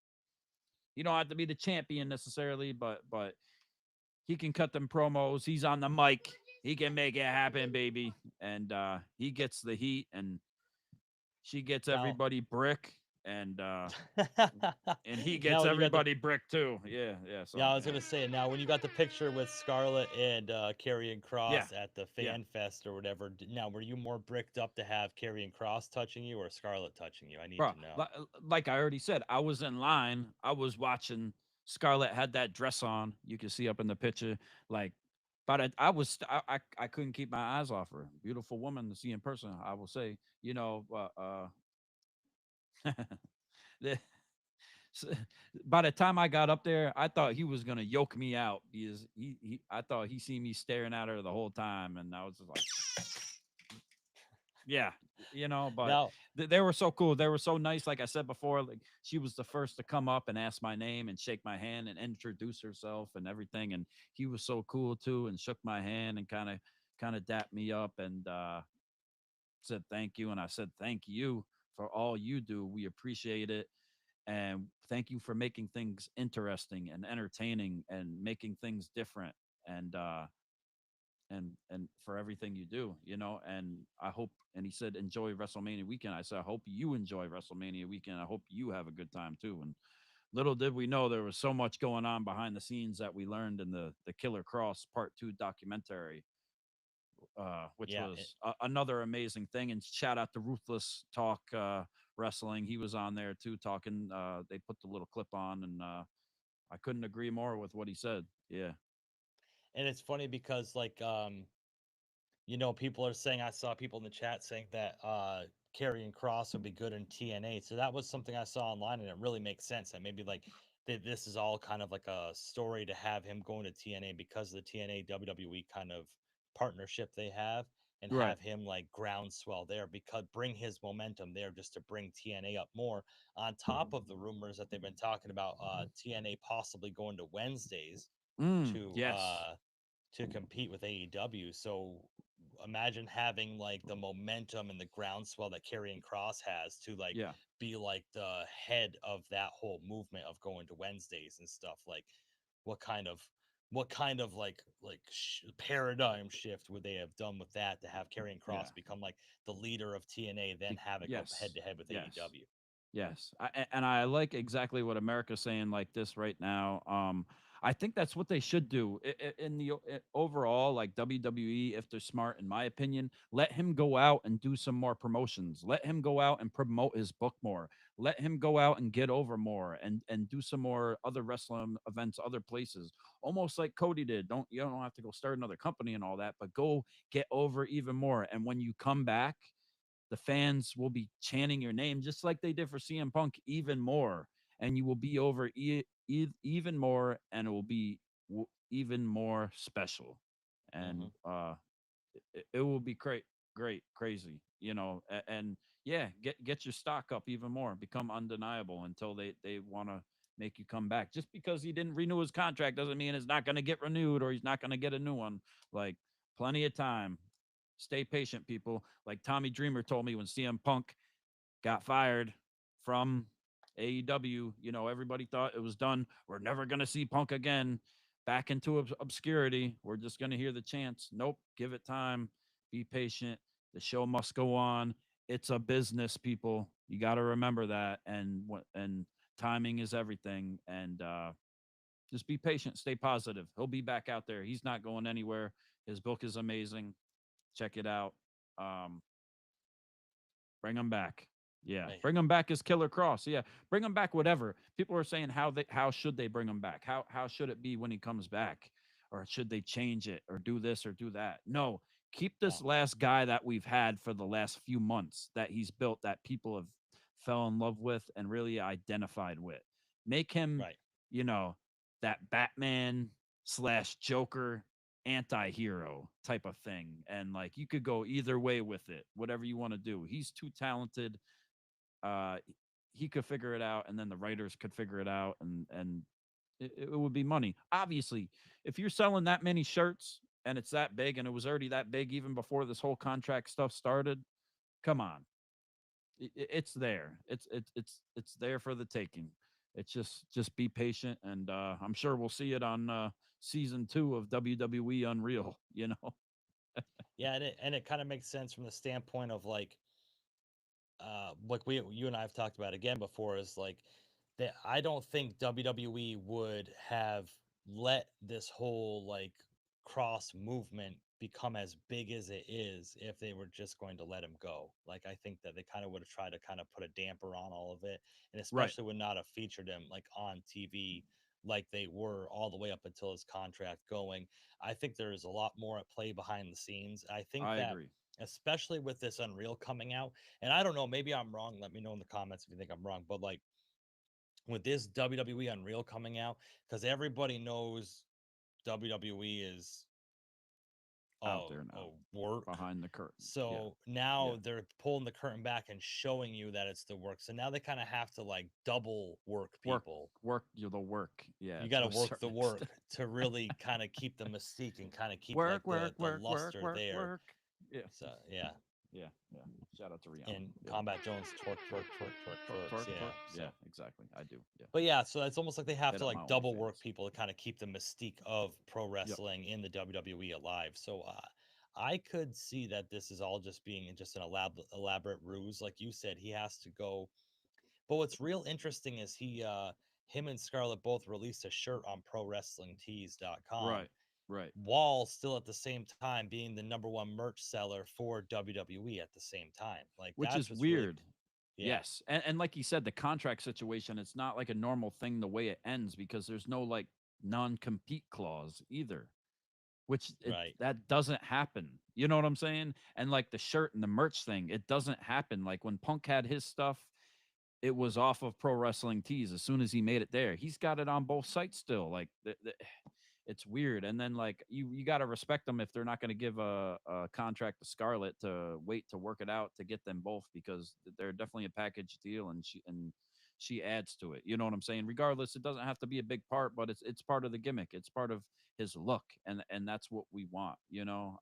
you don't have to be the champion necessarily, but he can cut them promos. He's on the mic. He can make it happen, baby. And he gets the heat and she gets Now, everybody brick and he now gets when you got the everybody brick too. Yeah, yeah. So Yeah, I was gonna say now when you got the picture with Scarlett and Karrion yeah, Kross at the yeah. Fan Fest or whatever. Now, were you more bricked up to have Karrion Kross touching you or Scarlett touching you? I need Bro, to know. like I already said, I was in line. I was watching. Scarlett had that dress on. You can see up in the picture. Like, but I couldn't keep my eyes off her. Beautiful woman to see in person. I will say, the- s- by the time I got up there, I thought he was gonna yoke me out because I thought he seen me staring at her the whole time, and I was just like, yeah, but Now, they were so cool. They were so nice. Like I said before, like she was the first to come up and ask my name and shake my hand and introduce herself and everything. And he was so cool too and shook my hand and kind of dapped me up and said thank you. And I said thank you for all you do. We appreciate it. And thank you for making things interesting and entertaining and making things different. And and for everything you do, and I hope, and he said enjoy WrestleMania weekend. I said I hope you enjoy WrestleMania weekend. I hope you have a good time too. And little did we know there was so much going on behind the scenes that we learned in the Killer Cross Part 2 documentary, which yeah, was another amazing thing. And shout out to Ruthless Talk Wrestling. He was on there too talking. They put the little clip on, and I couldn't agree more with what he said. Yeah. and it's funny because people are saying I saw people in the chat saying that Karrion Kross would be good in TNA. So that was something I saw online, and it really makes sense. That maybe like this is all kind of like a story to have him going to TNA because of the TNA WWE kind of partnership they have, and Right. have him like groundswell there because bring his momentum there just to bring TNA up more. On top of the rumors that they've been talking about TNA possibly going to Wednesdays to Yes. uh to compete with AEW. So imagine having like the momentum and the groundswell that Karrion Kross has to like Yeah. be like the head of that whole movement of going to Wednesdays and stuff. Like what kind of paradigm shift would they have done with that to have Karrion Yeah. Kross become like the leader of TNA, then have it go head Yes. to head with Yes. AEW? Yes. And I like exactly what America's saying like this right now. I think that's what they should do in the overall, like WWE, if they're smart, in my opinion, let him go out and do some more promotions. Let him go out and promote his book more. Let him go out and get over more and do some more other wrestling events, other places, almost like Cody did. You don't have to go start another company and all that, but go get over even more. And when you come back, the fans will be chanting your name just like they did for CM Punk even more, and you will be over even more, and it will be even more special, and Hmm. it will be great, crazy, and yeah, get your stock up even more, become undeniable until they want to make you come back. Just because he didn't renew his contract doesn't mean it's not going to get renewed or he's not going to get a new one. Like, plenty of time. Stay patient, people. Like Tommy Dreamer told me when CM Punk got fired from AEW, you know, everybody thought it was done. We're never going to see Punk again. Back into obscurity. We're just going to hear the chants. Nope. Give it time. Be patient. The show must go on. It's a business, people. You got to remember that. And timing is everything. And just be patient. Stay positive. He'll be back out there. He's not going anywhere. His book is amazing. Check it out. Um, Bring him back. Yeah, Man. bring him back as Killer Cross. Yeah, bring him back. Whatever people are saying, how should they bring him back? How should it be when he comes back, or should they change it, or do this or do that? No, keep this No. last guy that we've had for the last few months that he's built that people have fell in love with and really identified with. Make him, Right. you know, that Batman slash Joker anti-hero type of thing, and like you could go either way with it, whatever you want to do. He's too talented. uh he could figure it out, and then the writers could figure it out, and it would be money. Obviously, if you're selling that many shirts and it's that big, and it was already that big even before this whole contract stuff started, come on. It's there. It's there for the taking. It's just be patient, and I'm sure we'll see it on season 2 of WWE Unreal, you know. Yeah, and it kind of makes sense from the standpoint of like you and I have talked about again before, is like that I don't think WWE would have let this whole like cross movement become as big as it is if they were just going to let him go. Like I think that they kind of would have tried to kind of put a damper on all of it, and Right. especially would not have featured him like on TV like they were all the way up until his contract going. I think there is a lot more at play behind the scenes. I think I that agree. especially with this Unreal coming out, and I don't know, maybe I'm wrong. Let me know in the comments if you think I'm wrong. But like with this WWE Unreal coming out, because everybody knows WWE is Out there now, work. behind the curtain. Yeah. So Yeah. now they're pulling the curtain back and showing you that it's the work. So now they kind of have to like double work Work, people. you're the work. Yeah, You got to to a work the certain work extent. to really kind of keep the mystique and kind of keep like Work, work, the work, work, luster work, there. work. Yeah. So yeah. Yeah, yeah. Shout out to Rihanna. And Yeah. Combat Jones Torque, twerks. torque, Yeah. torque. So Yeah, exactly. I do. Yeah. but yeah, so it's almost like they have Hit to up like my double work OnlyFans. people to kind of keep the mystique of pro Yep. wrestling in the WWE alive. So I could see that this is all just being just an elaborate ruse. Like you said, he has to go. But what's real interesting is him and Scarlett both released a shirt on ProWrestlingTees.com, Right. Right. while still at the same time being the number one merch seller for WWE at the same time. Like Which that's is what's really, weird. yeah, Yes. And like you said, the contract situation, it's not like a normal thing the way it ends, because there's no like non-compete clause either, which right, that doesn't happen. You know what I'm saying? And like the shirt and the merch thing, it doesn't happen. Like when Punk had his stuff, it was off of Pro Wrestling Tees as soon as he made it there. He's got it on both sites still. Like it's weird. And then like you got to respect them if they're not going to give a contract to Scarlett to wait to work it out to get them both, because they're definitely a package deal, and she adds to it. You know what I'm saying? Regardless, it doesn't have to be a big part, but it's part of the gimmick. It's part of his look, and that's what we want. You know,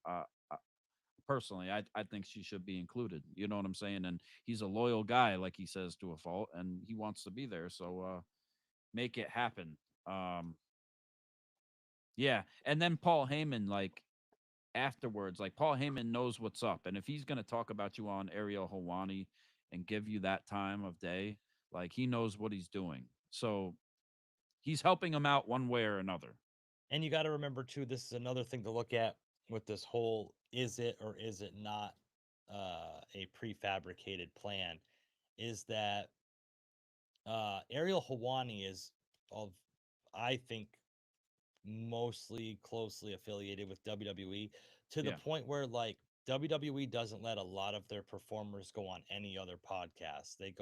personally, I think she should be included. You know what I'm saying? And he's a loyal guy, like he says, to a fault, and he wants to be there. So make it happen. Um, yeah, and then Paul Heyman, like afterwards, like Paul Heyman knows what's up, and if he's gonna talk about you on Ariel Hawani and give you that time of day, like he knows what he's doing. So he's helping him out one way or another. and you got to remember too. This is another thing to look at with this whole: is it or is it not a prefabricated plan? Is that Ariel Hawani is of, I think, mostly closely affiliated with WWE, to the Yeah, point where like WWE doesn't let a lot of their performers go on any other podcast. They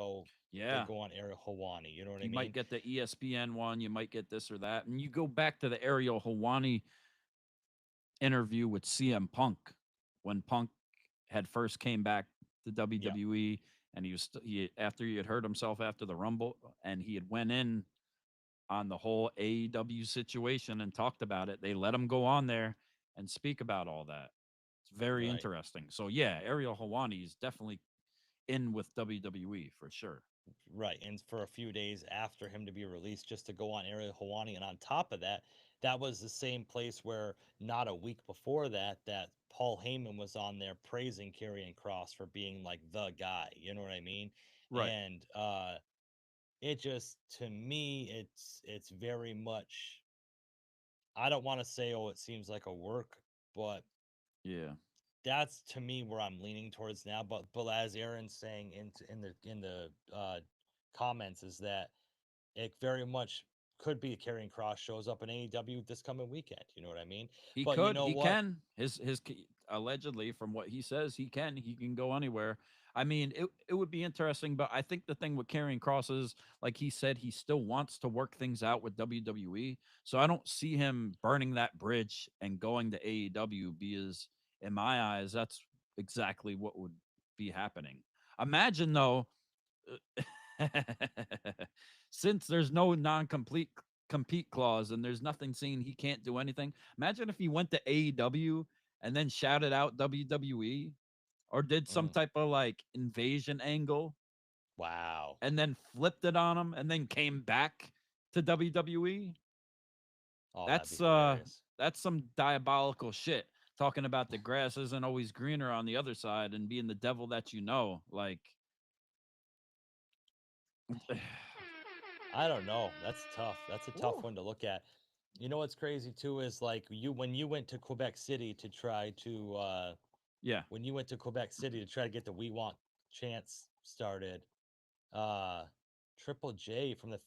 yeah. go on Ariel Hawani. You know what I You might mean? get the ESPN one, you might get this or that, and you go back to the Ariel Hawani interview with CM Punk when Punk had first came back to Yeah, WWE, and he after he had hurt himself after the Rumble, and he had went in on the whole AEW situation and talked about it. They let him go on there and speak about all that. It's very right. interesting. So yeah, Ariel Hawani is definitely in with WWE for sure. Right, and for a few days after him to be released, just to go on Ariel Helwani, and on top of that, that was the same place where not a week before that, that Paul Heyman was on there praising Karrion Kross for being like the guy. You know what I mean? Right. And it just to me, it's very much. I don't want to say, oh, it seems like a work, but Yeah. that's to me where I'm leaning towards now. But as Aaron's saying in the comments is that it very much could be Karrion Kross shows up in AEW this coming weekend. You know what I mean? He But you could, know he what? can. Allegedly, from what he says, he can go anywhere. I mean, it would be interesting, but I think the thing with Karrion Kross is, like he said, he still wants to work things out with WWE. So I don't see him burning that bridge and going to AEW because, in my eyes, that's exactly what would be happening. Imagine though, since there's no non-complete compete clause and there's nothing saying he can't do anything. Imagine if he went to AEW and then shouted out WWE or did some Mm, type of like invasion angle wow. and then flipped it on him and then came back to WWE. Oh, that'd be That's hilarious. that's some diabolical shit. Talking about the grass isn't always greener on the other side and being the devil that you know. Like I don't know. That's tough. That's a tough Woo. one to look at. You know what's crazy too is like you when you went to Quebec City to try to Yeah. when you went to Quebec City to try to get the We Want chants started, uh Triple J from the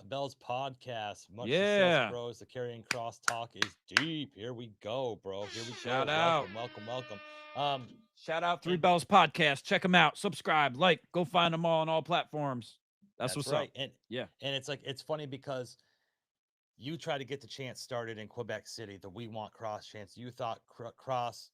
Bells podcast. Much success, Yeah. bros. The Karrion Cross talk is deep. Here we go, bro. Here we go. Shout out. Welcome, welcome, welcome. Um, Shout out Three and Bells Podcast. Check them out. Subscribe, like, go find them all on all platforms. That's that's what's up. right. And Yeah. it's like it's funny because you try to get the chance started in Quebec City, the We Want Cross chance. You thought Cross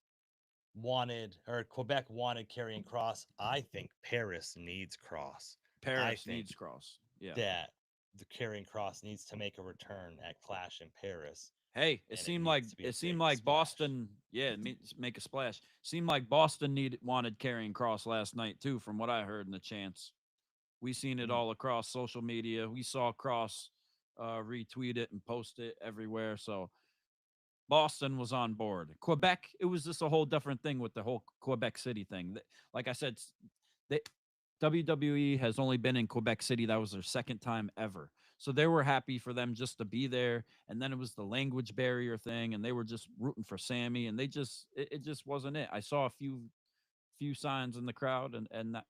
wanted or Quebec wanted Karrion Cross. I think Paris needs Cross. I Paris think needs Cross. Yeah. that the Karrion Cross needs to make a return at Clash in Paris, Hey, and it needs to be a it seemed big like splash. Boston, yeah, make a splash. Seemed like Boston wanted carrying Cross last night too, from what I heard in the chants. We seen it Mm, all across social media. We saw Cross retweet it and post it everywhere. So Boston was on board. Quebec, it was just a whole different thing with the whole Quebec City thing. Like I said, they, WWE has only been in Quebec City. That was their second time ever. So they were happy for them just to be there. And then it was the language barrier thing, and they were just rooting for Sammy. And it just wasn't it. I saw a few signs in the crowd, and that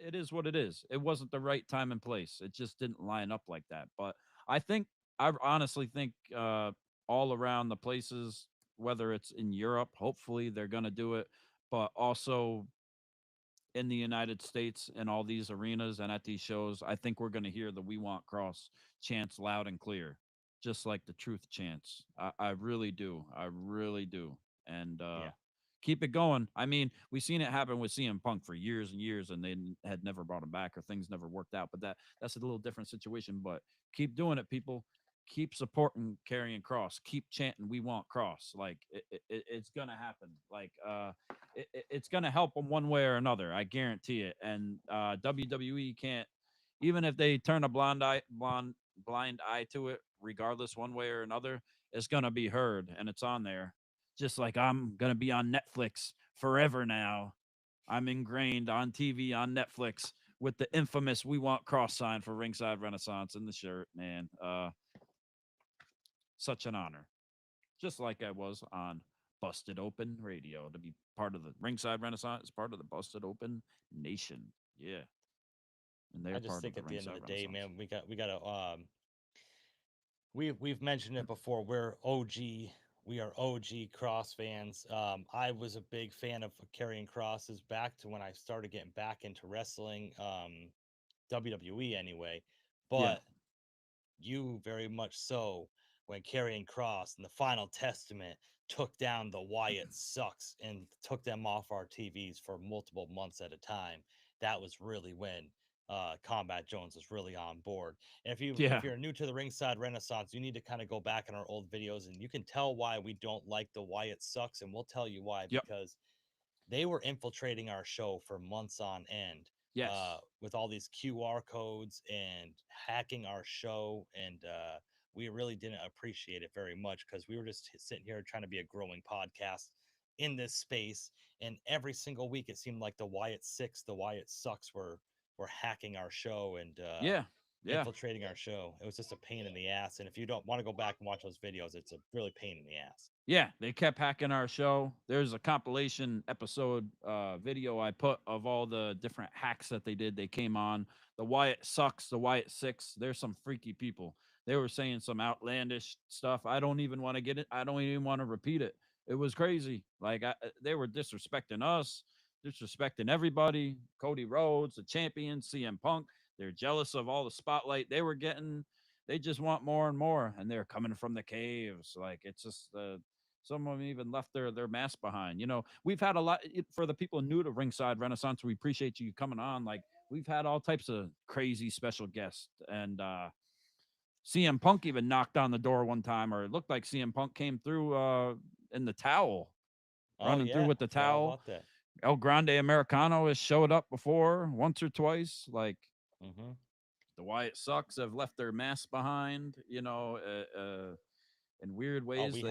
it is what it is. It wasn't the right time and place. It just didn't line up like that. But I think I honestly think all around the places, whether it's in Europe, hopefully they're gonna do it, but also in the United States and all these arenas and at these shows, I think we're going to hear the "We Want Cross" chants loud and clear, just like the Truth chants. I really do. I really do. And yeah, keep it going. I mean, we've seen it happen with CM Punk for years and years, and they had never brought him back or things never worked out. But that's a little different situation. But keep doing it, people. Keep supporting Karrion Kross. Keep chanting "We Want Cross." Like it's gonna happen. Like it's going to help them one way or another. I guarantee it. And WWE can't, even if they turn a blind eye to it, regardless one way or another, it's going to be heard and it's on there. Just like I'm going to be on Netflix forever now. I'm ingrained on TV on Netflix with the infamous "We Want Cross" sign for Ringside Renaissance in the shirt. Man, such an honor. Just like I was on Busted Open Radio to be part of the Ringside Renaissance, part of the Busted Open Nation. Yeah. And they're I just part of think the at the end of Ringside the day, Renaissance. man, we got to we've mentioned it before. We're OG. We are OG Cross fans. I was a big fan of Karrion Kross's back to when I started getting back into wrestling, WWE anyway. Yeah. But you very much so when Karrion Kross and the Final Testament took down the Wyatt Sucks and took them off our TVs for multiple months at a time. That was really when Combat Jones was really on board. And if Yeah. you're new to the Ringside Renaissance, you need to kind of go back in our old videos and you can tell why we don't like the Wyatt Sucks, and we'll tell you why Yep. because they were infiltrating our show for months on end with all these QR codes and hacking our show. And we really didn't appreciate it very much because we were just sitting here trying to be a growing podcast in this space. And every single week, it seemed like the Wyatt Six, the Wyatt Sucks were hacking our show and Yeah. Yeah. infiltrating our show. It was just a pain in the ass. And if you don't want to go back and watch those videos, it's a really pain in the ass. Yeah, they kept hacking our show. There's a compilation episode video I put of all the different hacks that they did. They came on the Wyatt Sucks, the Wyatt Six. There's some freaky people. They were saying some outlandish stuff. I don't even want to get it. I don't even want to repeat it. It was crazy. Like they were disrespecting us, disrespecting everybody. Cody Rhodes, the champion, CM Punk. They're jealous of all the spotlight they were getting. They just want more and more, and they're coming from the caves. Like it's just some of them even left their mask behind. You know, we've had a lot for the people new to Ringside Renaissance. We appreciate you coming on. Like we've had all types of crazy special guests, and CM Punk even knocked on the door one time, or it looked like CM Punk came through in the towel, running through with the towel. El Grande Americano has showed up before once or twice. Like the Wyatt Sucks have left their masks behind. You know. In weird ways.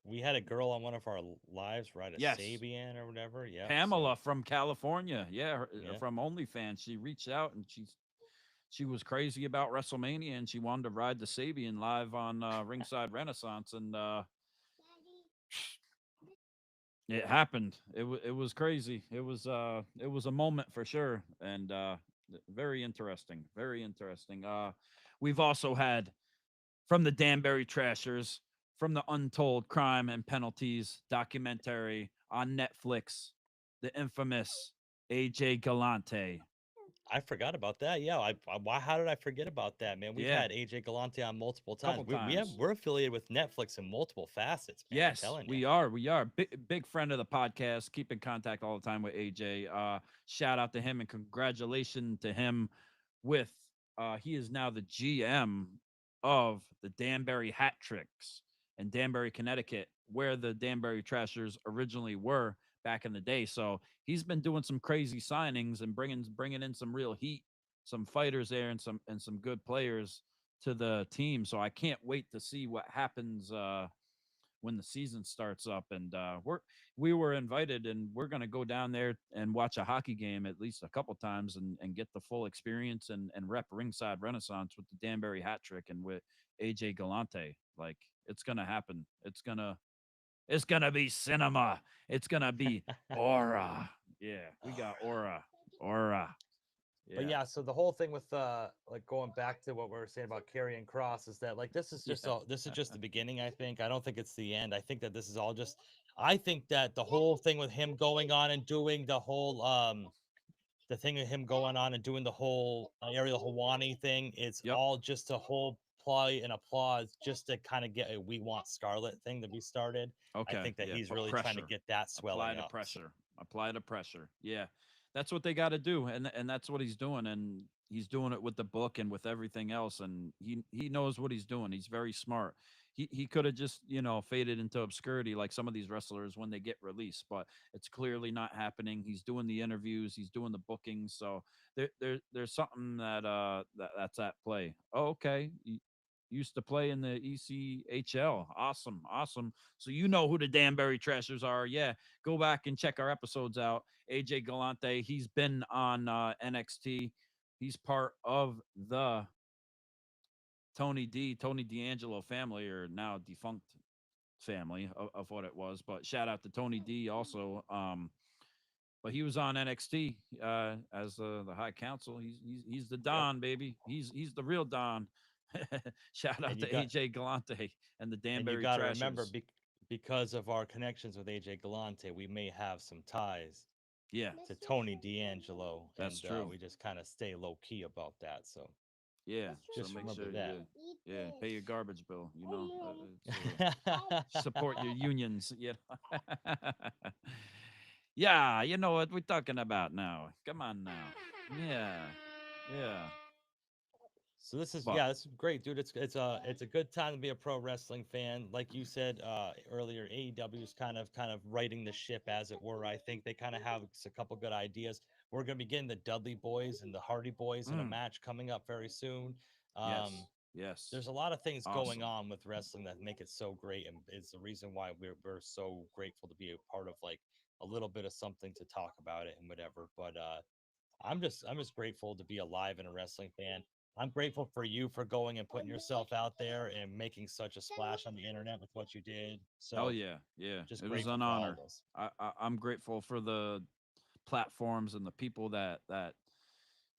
We had a girl on one of our lives, right? Yes. Sabian or whatever. Yeah. Pamela from California. Yeah, from OnlyFans. She reached out and she was crazy about WrestleMania and she wanted to ride the Sabian live on Ringside Renaissance, and it happened. It was crazy. It was a moment for sure, and very interesting. Very interesting. We've also had from the Danbury Trashers, from the Untold Crime and Penalties documentary on Netflix, the infamous AJ Galante. I forgot about that. Yeah, how did I forget about that, man? We've had AJ Galante on multiple times. We're affiliated with Netflix in multiple facets, man. Yes, we are. We are. Big friend of the podcast. Keep in contact all the time with AJ. Shout out to him and congratulations to him with he is now the GM of the Danbury Hat Tricks in Danbury, Connecticut, where the Danbury Trashers originally were back in the day. So he's been doing some crazy signings and bringing in some real heat, some fighters there, and some good players to the team. So I can't wait to see what happens when the season starts up. And we were invited, and we're going to go down there and watch a hockey game at least a couple times and get the full experience and rep Ringside Renaissance with the Danbury Hat Trick and with AJ Galante. Like it's going to happen. It's going to be cinema. It's going to be aura. Yeah, we got aura. Yeah. But yeah, so the whole thing with like going back to what we were saying about Karrion Kross is that like this is just the beginning. I think. I don't think it's the end. I think that this is all just. I think that the whole thing with him going on and doing the whole the thing of him going on and doing the whole Ariel Hawani thing, it's all just a whole play and applause just to kind of get a "We Want Scarlet" thing to be started. Okay. I think that he's really trying to get that swelling up. Apply the pressure. Yeah. That's what they got to do, and that's what he's doing, and he's doing it with the book and with everything else, and he knows what he's doing. He's very smart. He could have just faded into obscurity like some of these wrestlers when they get released, but it's clearly not happening. He's doing the interviews, he's doing the bookings, so there's something that's at play. Oh, okay. Used to play in the ECHL. Awesome. So you know who the Danbury Trashers are. Yeah, go back and check our episodes out. AJ Galante, he's been on NXT. He's part of the Tony D'Angelo family, or now defunct family of what it was. But shout out to Tony D also. But he was on NXT as the High Council. He's the Don, baby. He's the real Don. Shout out to AJ Galante and the Danbury Trashers. And you got to remember, because of our connections with AJ Galante, we may have some ties. To Tony D'Angelo. That's true. We just kind of stay low key about that. So just make sure that. Pay your garbage bill. Support your unions. Yeah, you know what we're talking about now. Come on now. Yeah. So this is great, dude. It's a good time to be a pro wrestling fan. Like you said earlier, AEW is kind of righting the ship, as it were. I think they kind of have a couple good ideas. we're going to be getting the Dudley Boys and the Hardy Boys in a Mm. match coming up very soon. Yes. Yes. There's a lot of things going Awesome. on with wrestling that make it so great, and it's the reason why we're so grateful to be a part of like a little bit of something to talk about it and whatever. But I'm just grateful to be alive and a wrestling fan. I'm grateful for you for going and putting yourself out there and making such a splash on the internet with what you did. Hell So yeah. Yeah. just It was grateful an for all honor. of us. I'm grateful for the platforms and the people that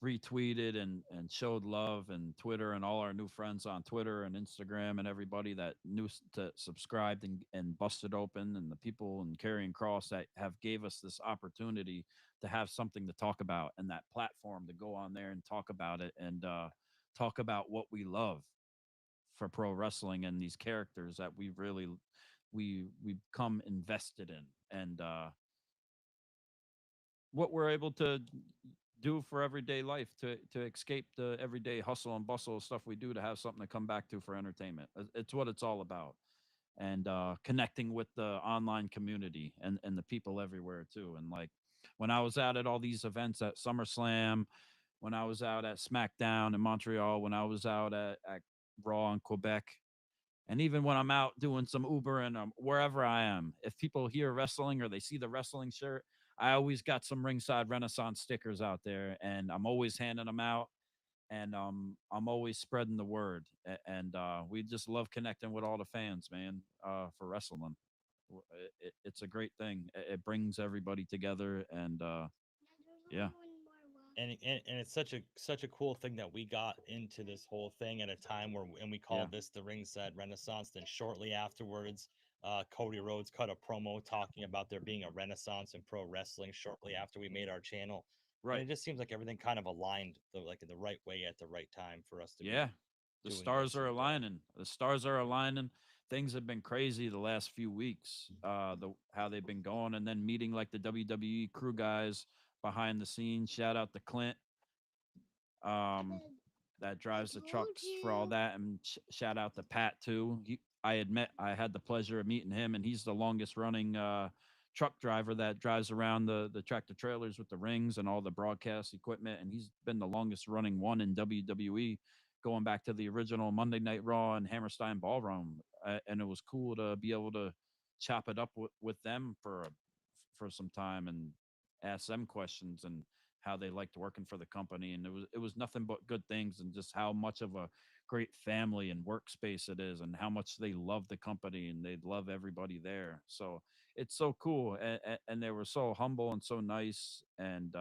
retweeted and showed love, and Twitter, and all our new friends on Twitter and Instagram, and everybody that knew to subscribed and busted open, and the people in Karrion Kross that have gave us this opportunity to have something to talk about, and that platform to go on there and talk about it, and talk about what we love for pro wrestling and these characters that we really we become invested in, and what we're able to do for everyday life, to escape the everyday hustle and bustle of stuff we do, to have something to come back to for entertainment. It's what it's all about. And connecting with the online community and the people everywhere too. And like when I was out at all these events at SummerSlam, when I was out at SmackDown in Montreal, when I was out at Raw in Quebec, and even when I'm out doing some Uber and wherever I am, if people hear wrestling or they see the wrestling shirt, I always got some Ringside Renaissance stickers out there, and I'm always handing them out, and I'm always spreading the word. And we just love connecting with all the fans, man, for wrestling. It's a great thing. It brings everybody together, and yeah. And it's such a cool thing that we got into this whole thing at a time where, and we Yeah. called this the Ringside Renaissance. Then shortly afterwards, Cody Rhodes cut a promo talking about there being a renaissance in pro wrestling shortly after we made our channel. And Right. it just seems like everything kind of aligned like the right way at the right time for us to Yeah. be The doing stars this. are And aligning. The stars are aligning. Things have been crazy the last few weeks. The how they've been going, and then meeting like the WWE crew guys behind the scenes. Shout out to Clint, um, that drives the trucks for all that, and shout out to Pat too. I had the pleasure of meeting him, and he's the longest running truck driver that drives around the tractor trailers with the rings and all the broadcast equipment, and he's been the longest running one in WWE, going back to the original Monday Night Raw and Hammerstein Ballroom. And it was cool to be able to chop it up with them for some time and ask them questions and how they liked working for the company. And it was nothing but good things, and just how much of a great family and workspace it is, and how much they love the company and they love everybody there. So it's so cool, and they were so humble and so nice. And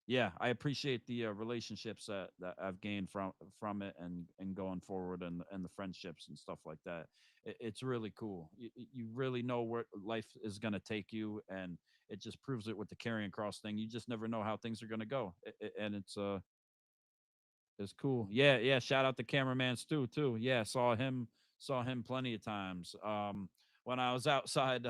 yeah, I appreciate the relationships that I've gained from it, and going forward, and the friendships and stuff like that. It's really cool. You really know where life is going to take you, and it just proves it with the Karrion Kross thing. You just never know how things are going to go, and it's cool. Yeah, yeah. Shout out to cameraman Stu too. Yeah, saw him plenty of times. When I was outside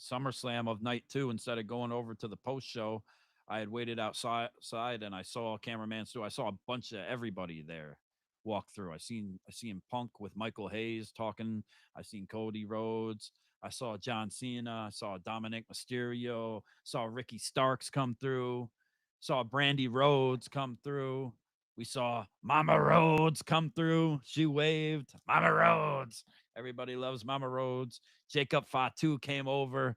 SummerSlam of night two, instead of going over to the post show, I had waited outside, and I saw cameraman Stu. I saw a bunch of everybody there walk through. I seen Punk with Michael Hayes talking. I seen Cody Rhodes. I saw John Cena. I saw Dominic Mysterio. Saw Ricky Starks come through. Saw Brandy Rhodes come through. We saw Mama Rhodes come through. She waved. Mama Rhodes. Everybody loves Mama Rhodes. Jacob Fatu came over,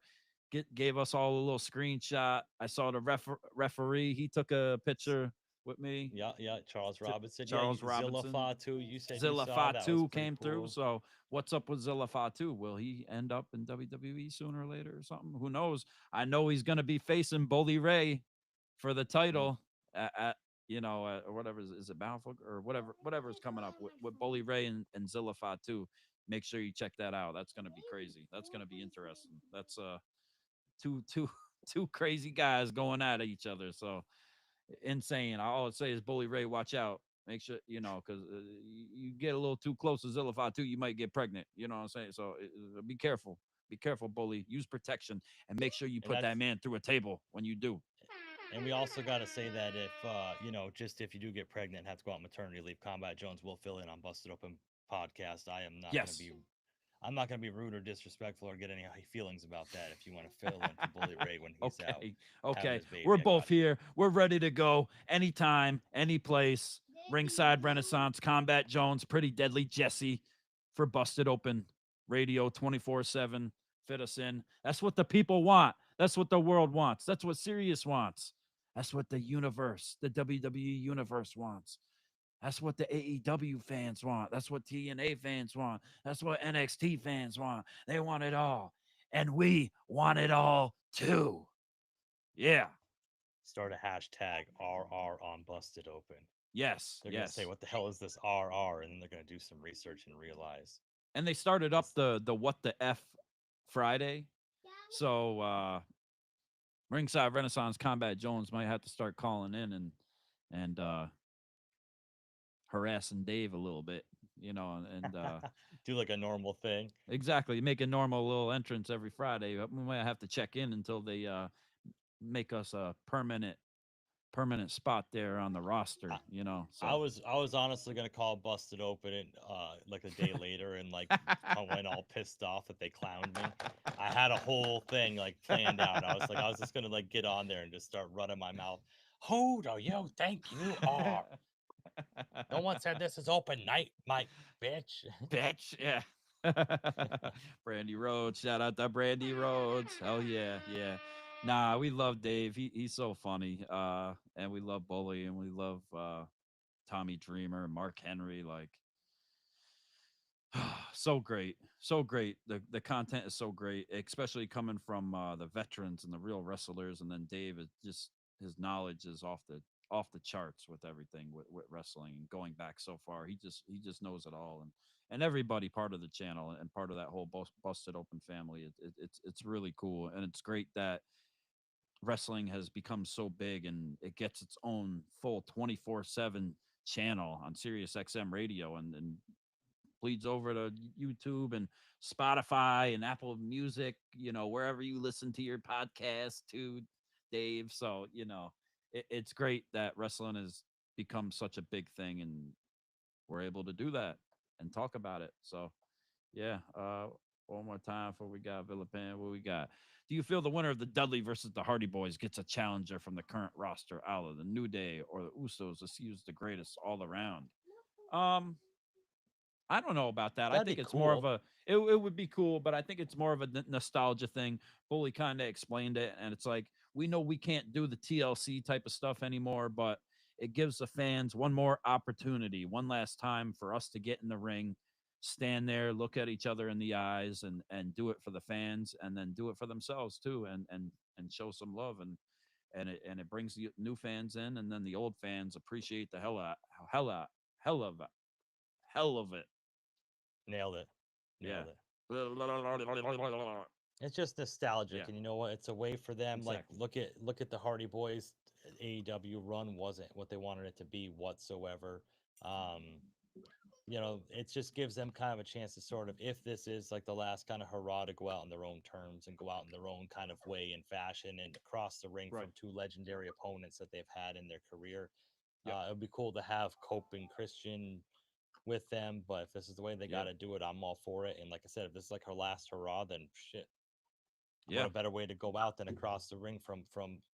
gave us all a little screenshot. I saw the referee. He took a picture with me. yeah, Charles Robinson. Charles Zilla Robinson. Fatu. You said you Zilla saw that was Fatu pretty came through. cool. So what's up with Zilla Fatu? Will he end up in WWE sooner or later or something? Who knows? I know he's going to be facing Bully Ray for the title at or whatever, is it Bound or whatever is coming up with Bully Ray and Zilla Fatu. Make sure you check that out. That's going to be crazy. That's going to be interesting. That's two two crazy guys going at each other. So insane. All I'd say is Bully Ray, watch out. Make sure because you get a little too close to Zilla Fatu, you might get pregnant. You know what I'm saying? So be careful. Be careful, Bully. Use protection, and make sure you And put that's that man through a table when you do. And we also got to say that if just if you do get pregnant and have to go on maternity leave, Combat Jones will fill in on Busted Open podcast. I'm not gonna be rude or disrespectful or get any feelings about that. If you want to fill in for Bully Ray when he's out Okay. having Okay. his baby, We're I both got you. here. We're ready to go anytime, any place. Ringside Renaissance, Combat Jones, Pretty Deadly Jesse for Busted Open Radio 24/7. Fit us in. That's what the people want. That's what the world wants. That's what Sirius wants. That's what the universe, the WWE universe wants. That's what the AEW fans want. That's what TNA fans want. That's what NXT fans want. They want it all. And we want it all too. Yeah. Start a hashtag RR on Busted Open. Yes. They're gonna say, Yes. "What the hell is this RR?" And then they're gonna do some research and realize And they started up it's the What the F Friday. So Ringside Renaissance Combat Jones might have to start calling in and harassing Dave a little bit, and do like a normal thing. exactly make a normal little entrance every Friday. We might have to check in until they make us a permanent spot there on the roster, I, I So was I was honestly gonna call Busted Open and like a day later and like come in all pissed off that they clowned me. I had a whole thing like planned out. I was just gonna like get on there and just start running my mouth. Who do you think you are? No one said this is open night, my bitch. bitch, yeah. Brandy Rhodes, shout out to Brandy Rhodes. Hell yeah, yeah. Nah, we love Dave. He's so funny. And we love Bully and we love Tommy Dreamer, Mark Henry, like so great. So great. The content is so great, especially coming from the veterans and the real wrestlers. And then Dave is just his knowledge is off the charts with everything with wrestling and going back so far. He just knows it all and everybody part of the channel and part of that whole busted open family. It's really cool and it's great that wrestling has become so big and it gets its own full 24/7 channel on Sirius XM radio and bleeds over to YouTube and Spotify and Apple Music, wherever you listen to your podcast to, Dave. So, it's great that wrestling has become such a big thing and we're able to do that and talk about it. So, yeah. One more time before we got Villapan. What we got? Do you feel the winner of the Dudley versus the Hardy Boys gets a challenger from the current roster, Allah, the New Day, or the Usos to see who's the greatest all around? Um, I don't know about that. I That'd think be it's more of cool. it would be cool, but I think it's more of a nostalgia thing. Bully kind of explained it, and it's like we know we can't do the TLC type of stuff anymore, but it gives the fans one more opportunity, one last time for us to get in the ring, stand there, look at each other in the eyes, and do it for the fans, and then do it for themselves too, and show some love and it brings the new fans in, and then the old fans appreciate the hell of it, hell of it. Nailed it. Yeah. Nailed it. It's just nostalgic, Yeah, and you know what? It's a way for them. Like, exactly. look at the Hardy Boys. AEW run wasn't what they wanted it to be whatsoever. Um, it just gives them kind of a chance to sort of, if this is like the last kind of hurrah to go out on their own terms and go out in their own kind of way and fashion and across the ring Right. from two legendary opponents that they've had in their career. Yep. It would be cool to have Cope and Christian with them, but if this is the way they got Yep. to do it, I'm all for it. And like I said, if this is like her last hurrah, then shit, what Yeah. a better way to go out than across the ring from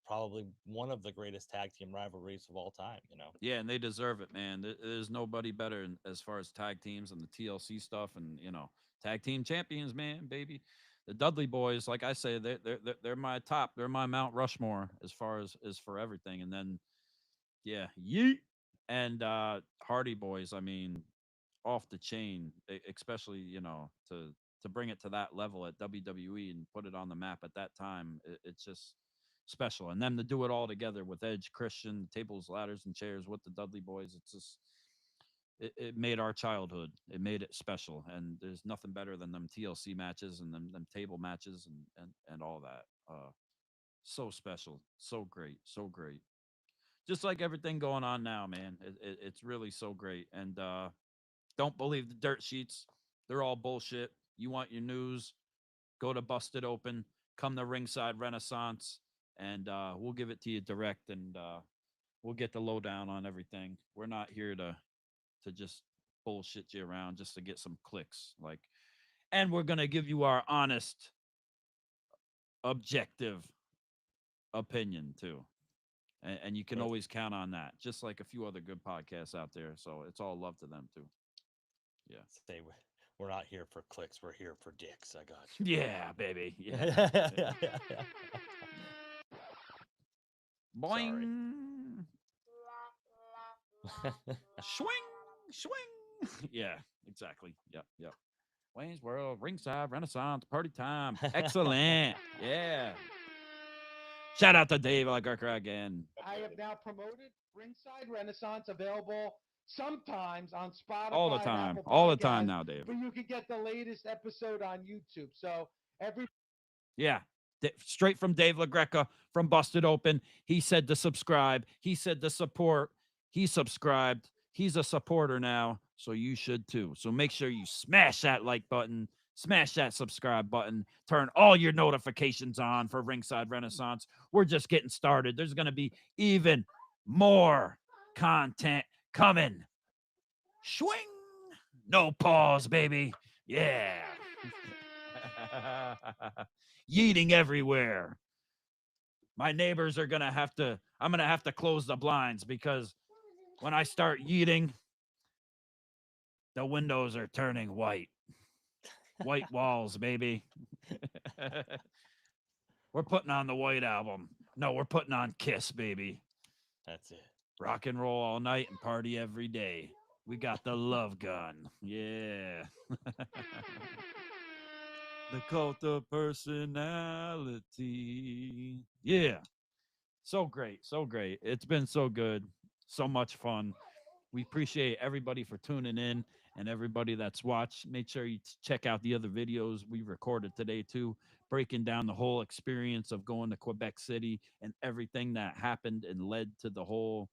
probably one of the greatest tag team rivalries of all time. Yeah, and they deserve it, man. There's nobody better as far as tag teams and the TLC stuff, and tag team champions, man, baby. The Dudley Boys, like I say, they're my top. They're my Mount Rushmore as far as for everything. And then yeah, yeet and Hardy Boys. I mean, off the chain, especially to bring it to that level at WWE and put it on the map at that time. It's just special, and them to do it all together with Edge, Christian, tables, ladders, and chairs with the Dudley Boys. It's just it made our childhood. It made it special, and there's nothing better than them TLC matches and them table matches and all that. So special, so great, so great. Just like everything going on now, man. It's really so great, and don't believe the dirt sheets. They're all bullshit. You want your news? Go to Busted Open. Come to Ringside Renaissance, and we'll give it to you direct, and we'll get the lowdown on everything. We're not here to just bullshit you around just to get some clicks. Like And we're going to give you our honest, objective opinion, too. And you can Right. always count on that, just like a few other good podcasts out there. So it's all love to them, too. Yeah. Say we're not here for clicks. We're here for dicks. I got you. Yeah, baby. Yeah. Sorry. Boing. Swing. Swing. Yeah, exactly. Yep. Wayne's World, Ringside Renaissance, party time. Excellent. Yeah. Shout out to Dave LaGreca again. I have now promoted Ringside Renaissance, available sometimes on Spotify. All the and time. Apple All the time Podcasts, now, Dave. but you can get the latest episode on YouTube. So every Yeah. Straight from Dave LaGreca from Busted Open. He said to subscribe. He said to support. He subscribed. He's a supporter now. So you should too. So make sure you smash that like button, smash that subscribe button, turn all your notifications on for Ringside Renaissance. We're just getting started. There's going to be even more content coming. Swing. No pause, baby. Yeah. Yeeting everywhere. My neighbors are going to have to, I'm going to have to close the blinds because when I start yeeting, the windows are turning white. White walls, baby. We're putting on the White Album. No, we're putting on Kiss, baby. That's it. Rock and roll all night and party every day. We got the love gun. Yeah. The cult of personality. Yeah. So great. So great. It's been so good. So much fun. We appreciate everybody for tuning in and everybody that's watched. Make sure you check out the other videos we recorded today, too, breaking down the whole experience of going to Quebec City and everything that happened and led to the whole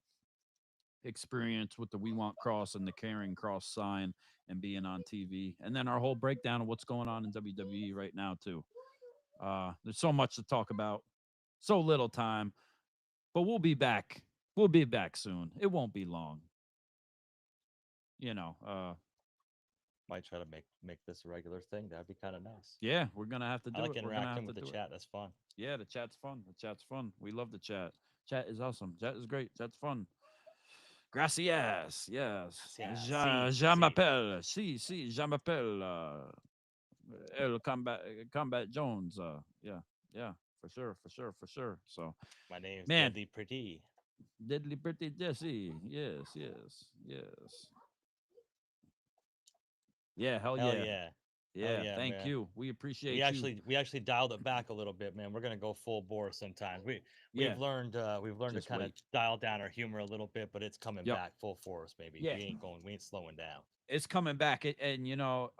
experience with the We Want Cross and the Karrion Kross sign and being on TV. And then our whole breakdown of what's going on in WWE right now, too. There's so much to talk about, so little time, but we'll be back. We'll be back soon. It won't be long. You know, Might try to make this a regular thing. That'd be kind of nice. yeah, we're gonna have to do I like it. We're gonna have interacting to with the do it. chat. That's fun. Yeah, the chat's fun. The chat's fun. We love the chat. Chat is awesome. Chat is great. Chat's fun. Gracias. Yes. Gracias. Je Si, si. m'appelle. Si, je m'appelle El Combat Jones. Yeah, for sure. So, My name's man. Deadly Pretty. Deadly Pretty Jesse. Yes. Yeah, hell Hell yeah. yeah. Yeah, thank man. you. We appreciate We you. actually dialed it back a little bit, man. We're gonna go full bore sometimes. We've Yeah. learned to Just kind of wait. dial down our humor a little bit, but it's coming Yep. back full force, baby. Yeah. We ain't slowing down. It's coming back, and you know,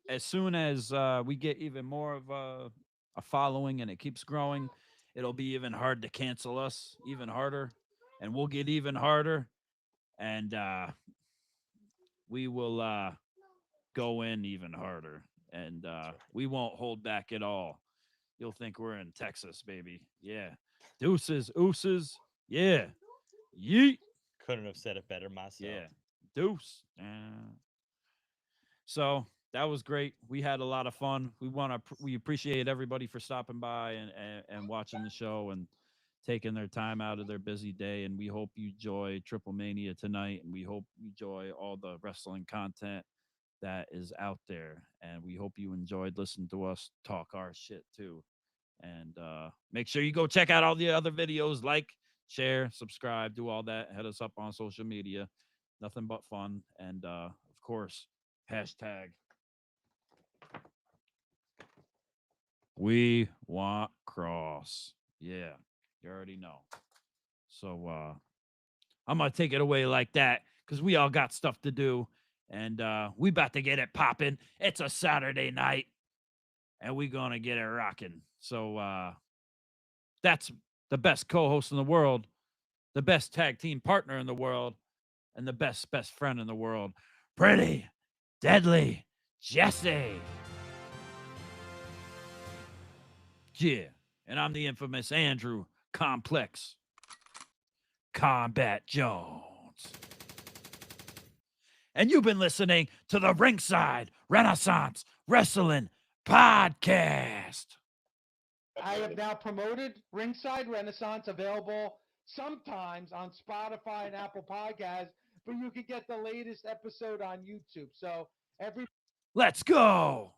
as soon as we get even more of a following and it keeps growing, it'll be even hard to cancel us, even harder, and we'll get even harder, and we will go in even harder, and right. we won't hold back at all. You'll think we're in Texas, baby. Yeah, deuces, ooses. Yeah, yeet. Couldn't have said it better myself. Yeah, deuce. So that was great. We had a lot of fun. We appreciate everybody for stopping by and watching the show and taking their time out of their busy day. And we hope you enjoy Triple Mania tonight. And we hope you enjoy all the wrestling content that is out there. And we hope you enjoyed listening to us talk our shit too. And make sure you go check out all the other videos, like, share, subscribe, do all that. Head us up on social media. Nothing but fun. And of course, hashtag We Want Cross. Yeah, you already know. So I'm gonna take it away like that because we all got stuff to do. And we about to get it popping. It's a Saturday night. And we gonna get it rocking. So that's the best co-host in the world, the best tag team partner in the world, and the best friend in the world. Pretty Deadly Jesse. Yeah. And I'm the infamous Andrew Complex Kombat Jones. and you've been listening to the Ringside Renaissance Wrestling Podcast. I have now promoted Ringside Renaissance, available sometimes on Spotify and Apple Podcasts, but you can get the latest episode on YouTube. So Let's go.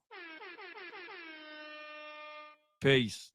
Peace.